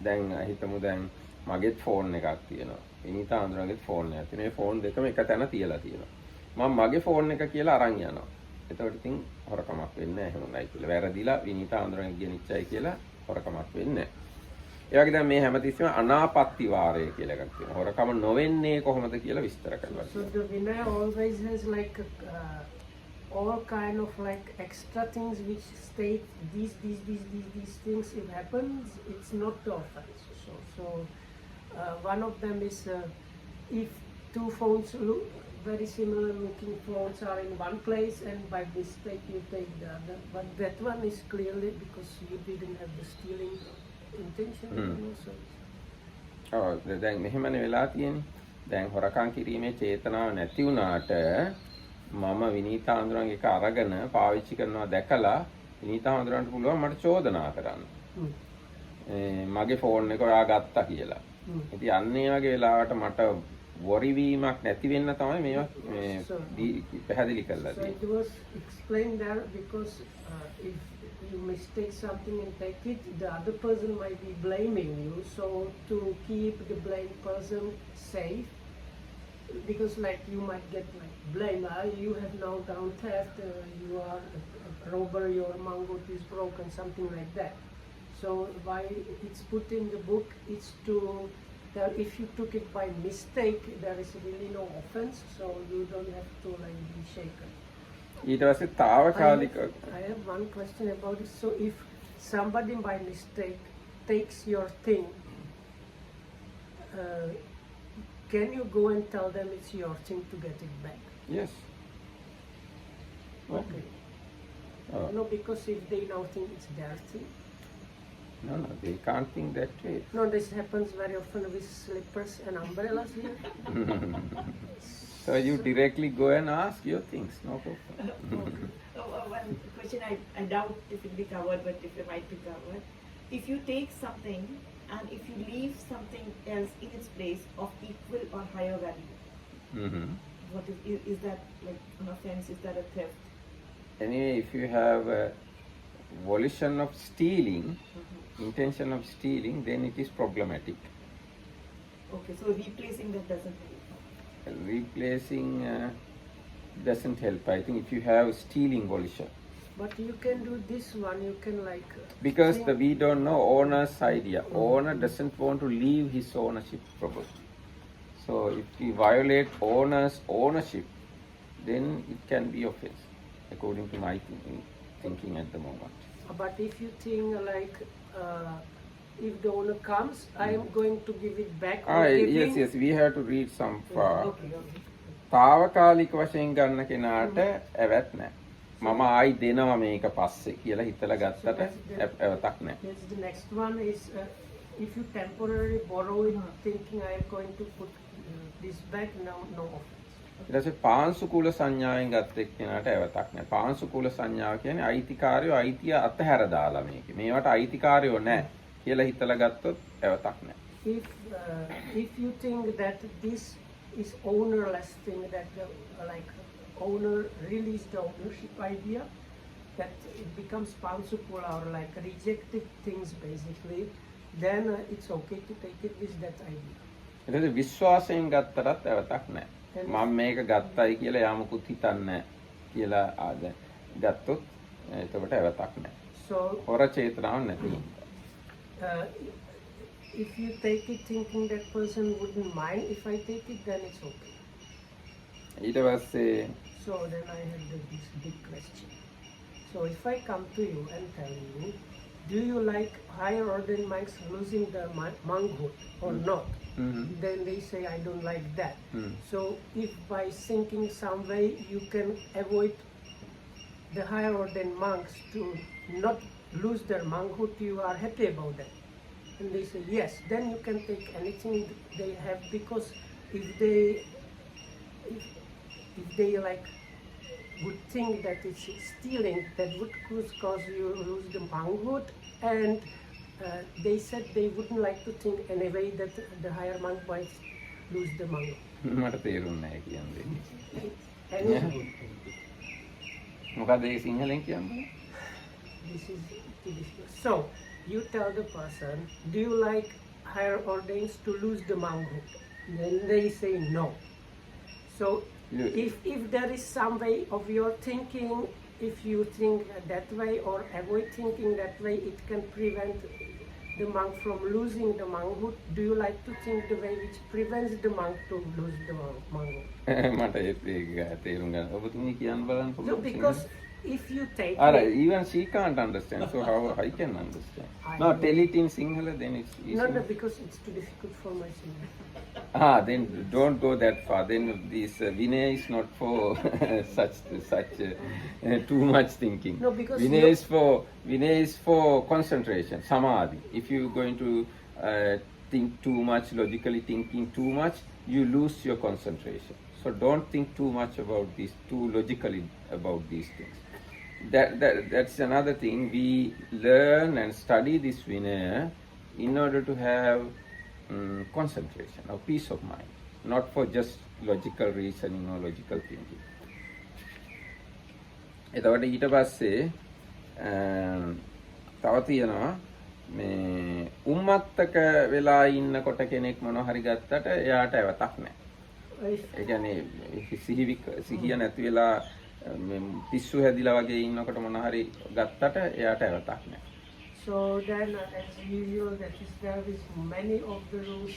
[SPEAKER 1] දැන් හිතමු දැන් මගේත් ෆෝන් එකක් තියෙනවා විනීතා අඳුරගේත් ෆෝන් එකක් තියෙනවා මේ ෆෝන් දෙකම එක තැන තියලා තියෙනවා මම මගේ ෆෝන් එක කියලා අරන් යනවා එතකොට ඉතින් හොරකමක් වෙන්නේ නැහැ එහෙමයි කියලා වැරදිලා විනීතා අඳුරගේ ගෙනිච්චයි කියලා හොරකමක් වෙන්නේ නැහැ ඒ වගේ දැන් මේ හැමතිස්සෙම අනාපත්ති වාරය කියලා එකක් තියෙනවා හොරකම නොවෙන්නේ කොහොමද කියලා විස්තර කරලා
[SPEAKER 2] So the Vinaya always has like all kind of like extra things which state these things if happens it's not the offense. So one of them is if two phones very similar looking phones are in one place and by mistake you take the other. But that one is clearly because you didn't have the stealing intention. So.
[SPEAKER 1] ඔව් දැන් මෙහෙමනේ වෙලා තියෙන්නේ. දැන් හොරකම් කිරීමේ චේතනාව නැති වුණාට මම විනීතා හඳුරන්ගේ එක අරගෙන පාවිච්චි කරනවා දැකලා විනීතා හඳුරන්ට පුළුවන් මට චෝදනා කරන්න. මගේ ෆෝන් එක ඔයා ගත්තා කියලා. ඉතින් අන්න ඒ වගේ වෙලාවට මට worry වීමක් නැති වෙන්න තමයි මේවා පැහැදිලි කරලා
[SPEAKER 2] තියෙන්නේ. So it was explained there because if you mistake something and take it, the other person might be blaming you. So to keep the blamed person safe, because like you might get like blame, you have now done theft, you are a robber, your mango is broken, something like that. So why it's put in the book, it's to that if you took it by mistake, there is really no offense, so you don't have to like be shaken.
[SPEAKER 1] ඊට පස්සේ తాවකාලික
[SPEAKER 2] I have one question about it. So if somebody by mistake takes your thing, can you go and tell them it's your thing to get it back?
[SPEAKER 1] Yes.
[SPEAKER 2] Okay. No, because if they now think it's their thing.
[SPEAKER 1] No, they can't think that way.
[SPEAKER 2] No, this happens very often with slippers and umbrellas here.
[SPEAKER 1] So you directly go and ask your things, no problem.
[SPEAKER 3] One question I doubt if it will be covered, but if it might be covered. If you take something and if you leave something else in its place of equal or higher value, what is that like an offense? Is that a theft?
[SPEAKER 1] Anyway, if you have a volition of stealing, intention of stealing, then it is problematic.
[SPEAKER 3] Okay, so replacing that doesn't help.
[SPEAKER 1] Replacing doesn't help. I think if you have stealing volition.
[SPEAKER 2] But you can do this one, you can like...
[SPEAKER 1] Because we don't know owner's idea. Owner doesn't want to leave his ownership probably. So if we violate owner's ownership, then it can be offense, according to my thinking at the moment.
[SPEAKER 2] But if you think like, if the owner comes, I am going to give it back.
[SPEAKER 1] Yes, we have to read some far.
[SPEAKER 2] Okay.
[SPEAKER 1] తాවකාලික වශයෙන් ගන්න කෙනාට ඇවැත් නැහැ. මම ආයි දෙනවා මේක පස්සේ කියලා හිතලා ගත්තට ඇවතක් නැහැ.
[SPEAKER 2] Yes, the next one is if you temporarily borrow it thinking I am going to put this back, no offense.
[SPEAKER 1] ඊට පස්සේ පාංශුකූල සංඥාවෙන් ගත්ත එක්කෙනාට ඇවතක් නැහැ. පාංශුකූල සංඥාව කියන්නේ අයිතිකාරයෝ අයිතිය අතහැර දාලා මේක. මේවට අයිතිකාරයෝ නැහැ කියලා හිතලා ගත්තොත් ඇවතක් නැහැ.
[SPEAKER 2] If you think that this is ownerless thing, that like owner released the ownership idea, that it becomes pansukula or like rejected things basically, then it's okay to take it with that idea.
[SPEAKER 1] ඊට පස්සේ විශ්වාසයෙන් ගත්තටත් ඇවතක් නැහැ. මම මේක ගත්තයි කියලා යාමකුත් හිතන්නේ කියලා ආද ගත්තොත් එතකොට ඇවතක් නැහැ.
[SPEAKER 2] So
[SPEAKER 1] හොර චේතනාවක් නැති.
[SPEAKER 2] If you take it thinking that person wouldn't mind if I take it, then it's okay.
[SPEAKER 1] ඊට පස්සේ
[SPEAKER 2] So then I had this big question. So if I come to you and tell you, do you like higher ordained monks losing their monkhood or not? Then they say I don't like that. So if by thinking some way you can avoid the higher ordained monks to not lose their monkhood, you are happy about that. And they say yes, then you can take anything they have, because if they like would think that it's stealing, that would cause you lose the monkhood, and they said they wouldn't like to think anyway that the higher monk might lose the monkhood.
[SPEAKER 1] මට තේරුන්නේ නැහැ කියන්නේ. මොකද ඒ සිංහලෙන් කියන්නේ?
[SPEAKER 2] This is so you tell the person, do you like higher ordains to lose the monkhood? Then they say no. So if there is some way of your thinking, if you think that way or avoid thinking that way, it can prevent the monk from losing the monkhood. Do you like to think the way which prevents the monk to lose the monkhood?
[SPEAKER 1] මට ඒක තේරුම් ගන්න. ඔබතුමී කියන්න බලන්න
[SPEAKER 2] No,
[SPEAKER 1] පුළුවන්.
[SPEAKER 2] because if you take
[SPEAKER 1] Alright,
[SPEAKER 2] it,
[SPEAKER 1] even she can't understand, so how I can understand?
[SPEAKER 2] I
[SPEAKER 1] No,
[SPEAKER 2] know.
[SPEAKER 1] tell it in Sinhala, then it's easy.
[SPEAKER 2] no, because it's too difficult for my singer.
[SPEAKER 1] Then don't go that far. Then this Vinay is not for such too much thinking.
[SPEAKER 2] No, because
[SPEAKER 1] Vinay is for concentration, samadhi. If you're going to think too much, logically thinking too much, you lose your concentration. So don't think too much about this, too logically about these things. That's another thing. We learn and study this Vinaya in order to have concentration or peace of mind, not for just logical reasoning or logical thinking. එතකොට ඊට පස්සේ තව තියෙනවා මේ උම්මත්තක වෙලා ඉන්නකොට කෙනෙක් මොනවා හරි ගත්තට එයාට ඇවතක් නැහැ. ඒ කියන්නේ සිහිය නැති වෙලා පිස්සු හැදිලා වගේ ඉන්නකොට මොනවා හරි ගත්තට එයාට ඇවතක් නැහැ.
[SPEAKER 2] So then, as usual, that is there is many of the rules.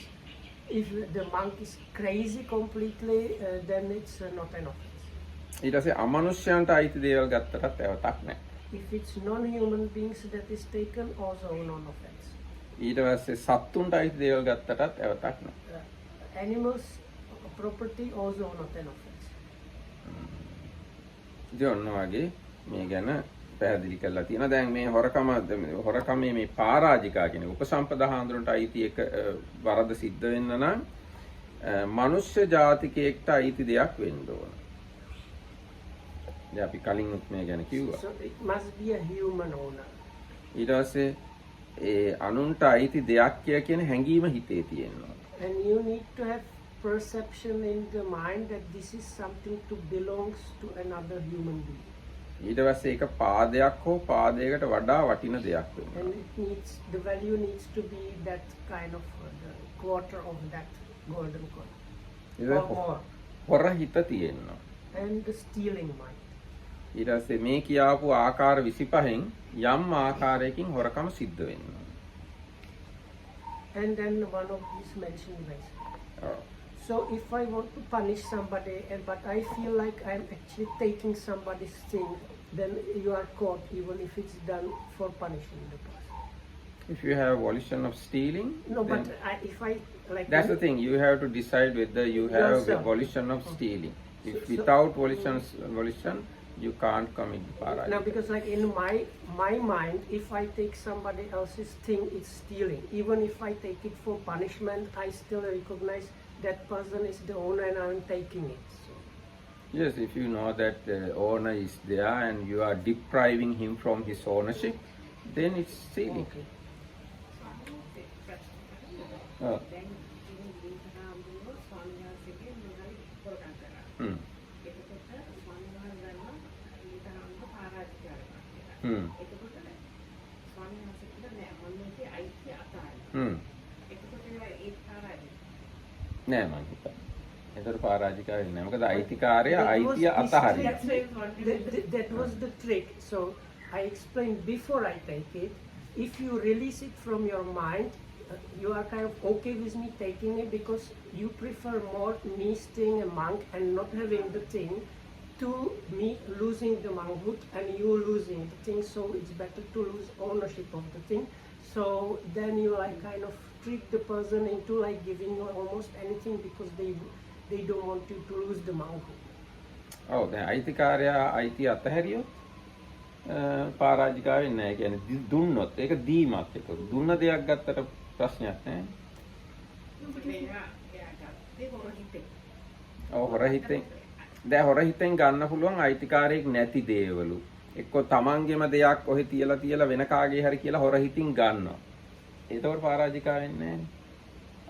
[SPEAKER 2] If the monk is crazy completely, then it's not an offense.
[SPEAKER 1] ඊට පස්සේ අමනුෂ්‍යයන්ට අයිති දේවල් ගත්තටත් ඇවතක් නැහැ.
[SPEAKER 2] If it's non-human beings that is taken, also non-offense.
[SPEAKER 1] ඊට පස්සේ සත්තුන්ට අයිති දේවල් ගත්තටත් ඇවතක් නැහැ.
[SPEAKER 2] Animals property also not an offense.
[SPEAKER 1] ඉතින් ඔන්න වගේ මේ ගැන පැහැදිලි කරලා තියෙනවා. දැන් මේ හොරකමේ මේ පරාජිකා කියන උපසම්පදා හාමුදුරන්ට අයිති එක වරද සිද්ධ වෙන්න නම් මනුෂ්‍ය ජාතිකයෙක්ට අයිති දෙයක් වෙන්න ඕන. දැන් අපි කලින් මේ ගැන කිව්වා.
[SPEAKER 2] So it must be a human owner.
[SPEAKER 1] ඊට පස්සේ ඒ අනුන්ට අයිති දෙයක් කියන හැඟීම හිතේ තියෙනවා.
[SPEAKER 2] And you need to have perception in the mind that this is something to belongs to another human being.
[SPEAKER 1] ඊට පස්සේ ඒක පාදයක් හෝ පාදයකට වඩා වටින දෙයක් වෙනවා.
[SPEAKER 2] And the value needs to be that kind of the quarter of that golden coin. Or more.
[SPEAKER 1] හොර හිත තියෙනවා.
[SPEAKER 2] And the stealing mind.
[SPEAKER 1] ඊට පස්සේ මේ කියාපු ආකාර 25න් යම් ආකාරයකින් හොරකම සිද්ධ වෙනවා.
[SPEAKER 2] And then one of these mentioned ways.
[SPEAKER 1] ඔව්.
[SPEAKER 2] So if I want to punish somebody, but I feel like I'm actually taking somebody's thing, then you are caught even if it's done for punishing the person.
[SPEAKER 1] If you have volition of stealing,
[SPEAKER 2] No,
[SPEAKER 1] then
[SPEAKER 2] but if I like.
[SPEAKER 1] that's the thing. You have to decide whether you have
[SPEAKER 2] Yourself.
[SPEAKER 1] a volition of stealing. If
[SPEAKER 2] So-
[SPEAKER 1] without volition, you can't commit parajika.
[SPEAKER 2] Now, because like in my mind, if I take somebody else's thing, it's stealing. Even if I take it for punishment, I still recognize that person is the owner and I'm taking it. So,
[SPEAKER 1] Yes, if you know that the owner is there and you are depriving him from his ownership, then it's stealing.
[SPEAKER 2] okay.
[SPEAKER 1] Oh. Hmm. Hmm. Hmm. නෑ මං හිතන්නේ. ඒතර පරාජිකා වෙන්නේ නෑ. මොකද අයිතිකාරයා අයිතිය අතහරිනවා.
[SPEAKER 2] That was the trick. So I explained before I take it. If you release it from your mind, you are kind of okay with me taking it because you prefer more me staying a monk and not having the thing to me losing the monkhood and you losing the thing. So it's better to lose ownership of the thing. So then you like kind of trick the person into like giving you almost anything because they don't want you to lose the monkhood.
[SPEAKER 1] ඔව් දැන් අයිතිකාරයා අයිතිය අතහැරියොත් පරාජිකා වෙන්නේ නැහැ. කියන්නේ දුන්නොත් ඒක දීමක් ඒක. දුන්න දෙයක් ගත්තට ප්‍රශ්නයක් නැහැ. ඔව් හොර හිතෙන් දැන් හොර හිතෙන් ගන්න පුළුවන් අයිතිකාරයෙක් නැති දේවලු. එක්ක තමන්ගේම දෙයක් ඔහෙ තියලා වෙන කාගේ හරි කියලා හොර හිතින් ගන්නවා. ඒතකොට පරාජිකා වෙන්නේ නැහැ.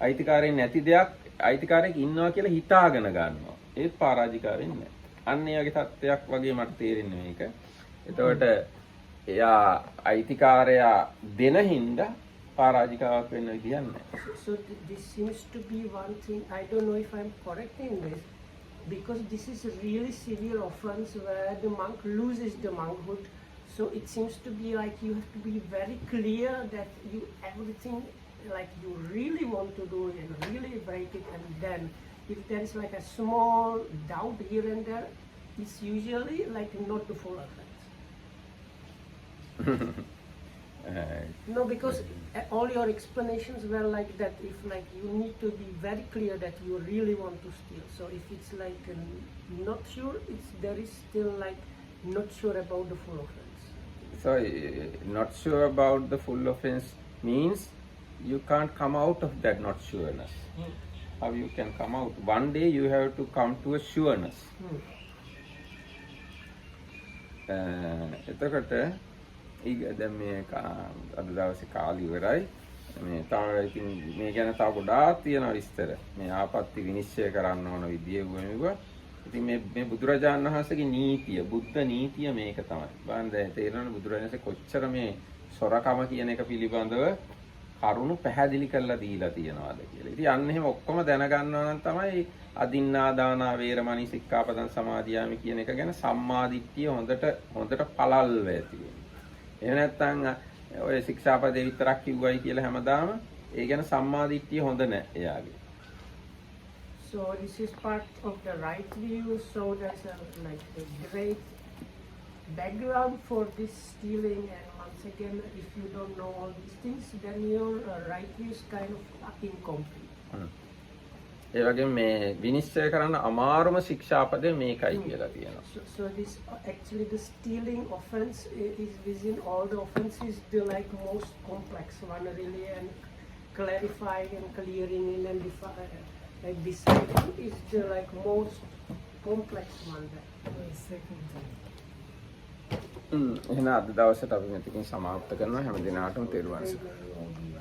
[SPEAKER 1] අයිතිකාරයෙක් නැති දෙයක් අයිතිකාරයෙක් ඉන්නවා කියලා හිතාගෙන ගන්නවා. ඒත් පරාජිකා වෙන්නේ නැහැ. අන්න ඒ වගේ තත්ත්වයක් වගේ මට තේරෙන්නේ මේක. එතකොට එයා අයිතිකාරයා දෙන හින්දා පරාජිකාවක් වෙන්න විදියක් නැහැ.
[SPEAKER 2] So this seems to be one thing. I don't know if I'm correct in this, because this is a really severe offense where the monk loses the monkhood. So it seems to be like you have to be very clear that you everything like you really want to do and really break it, and then if there is like a small doubt here and there, it's usually like not the full offense. No, because all your explanations were like that. If like you need to be very clear that you really want to steal. So if it's like not sure, there is still like not sure about the full offense.
[SPEAKER 1] So not sure about the full offense means you can't come out of that not sureness. How you can come out? One day you have to come to a sureness. එතකොට දැන් මේ අද දවසේ කාලය ඉවරයි. මේ තව ඉතින් මේ ගැන තව ගොඩාක් තියෙනවා විස්තර. මේ ආපත්‍ති විනිශ්චය කරන්න ඕන විදිය වුණා. ඉතින් මේ බුදුරජාණන් වහන්සේගේ නීතිය, බුද්ධ නීතිය මේක තමයි. බලන්න දැන් තේරෙනවනේ බුදුරජාණන් වහන්සේ කොච්චර මේ සොරකම කියන එක පිළිබඳව කරුණු පැහැදිලි කරලා දීලා තියෙනවාද කියලා. ඉතින් අන්න එහෙම ඔක්කොම දැනගන්නවා නම් තමයි අදින්නා දානා වේරමණී සික්ඛාපදං සමාදියාමි කියන එක ගැන සම්මාදිට්ඨිය හොඳට පළල් වෙතියි. එහෙම නැත්නම් ඔය ශික්ෂාපදේ විතරක් කිව්වයි කියලා හැමදාම ඒ ගැන සම්මාදිට්ඨිය හොඳ නැහැ එයාගේ.
[SPEAKER 2] So this is part of the right view. So that's like a great background for this stealing. And once again, if you don't know all these things, then your right view is kind of incomplete.
[SPEAKER 1] ඒ වගේම මේ විනිශ්චය කරන්න අමාරුම ශික්ෂාපදේ මේකයි කියලා තියෙනවා.
[SPEAKER 2] So this actually the stealing offense is within all the offenses the like most complex one really, and clarifying and clearing in and like deciding is the like most complex one.
[SPEAKER 1] එහෙනම් අද දවසට අපි මෙතකින් සමාප්ත කරනවා. හැම දිනකටම තෙරුවන් සරණයි.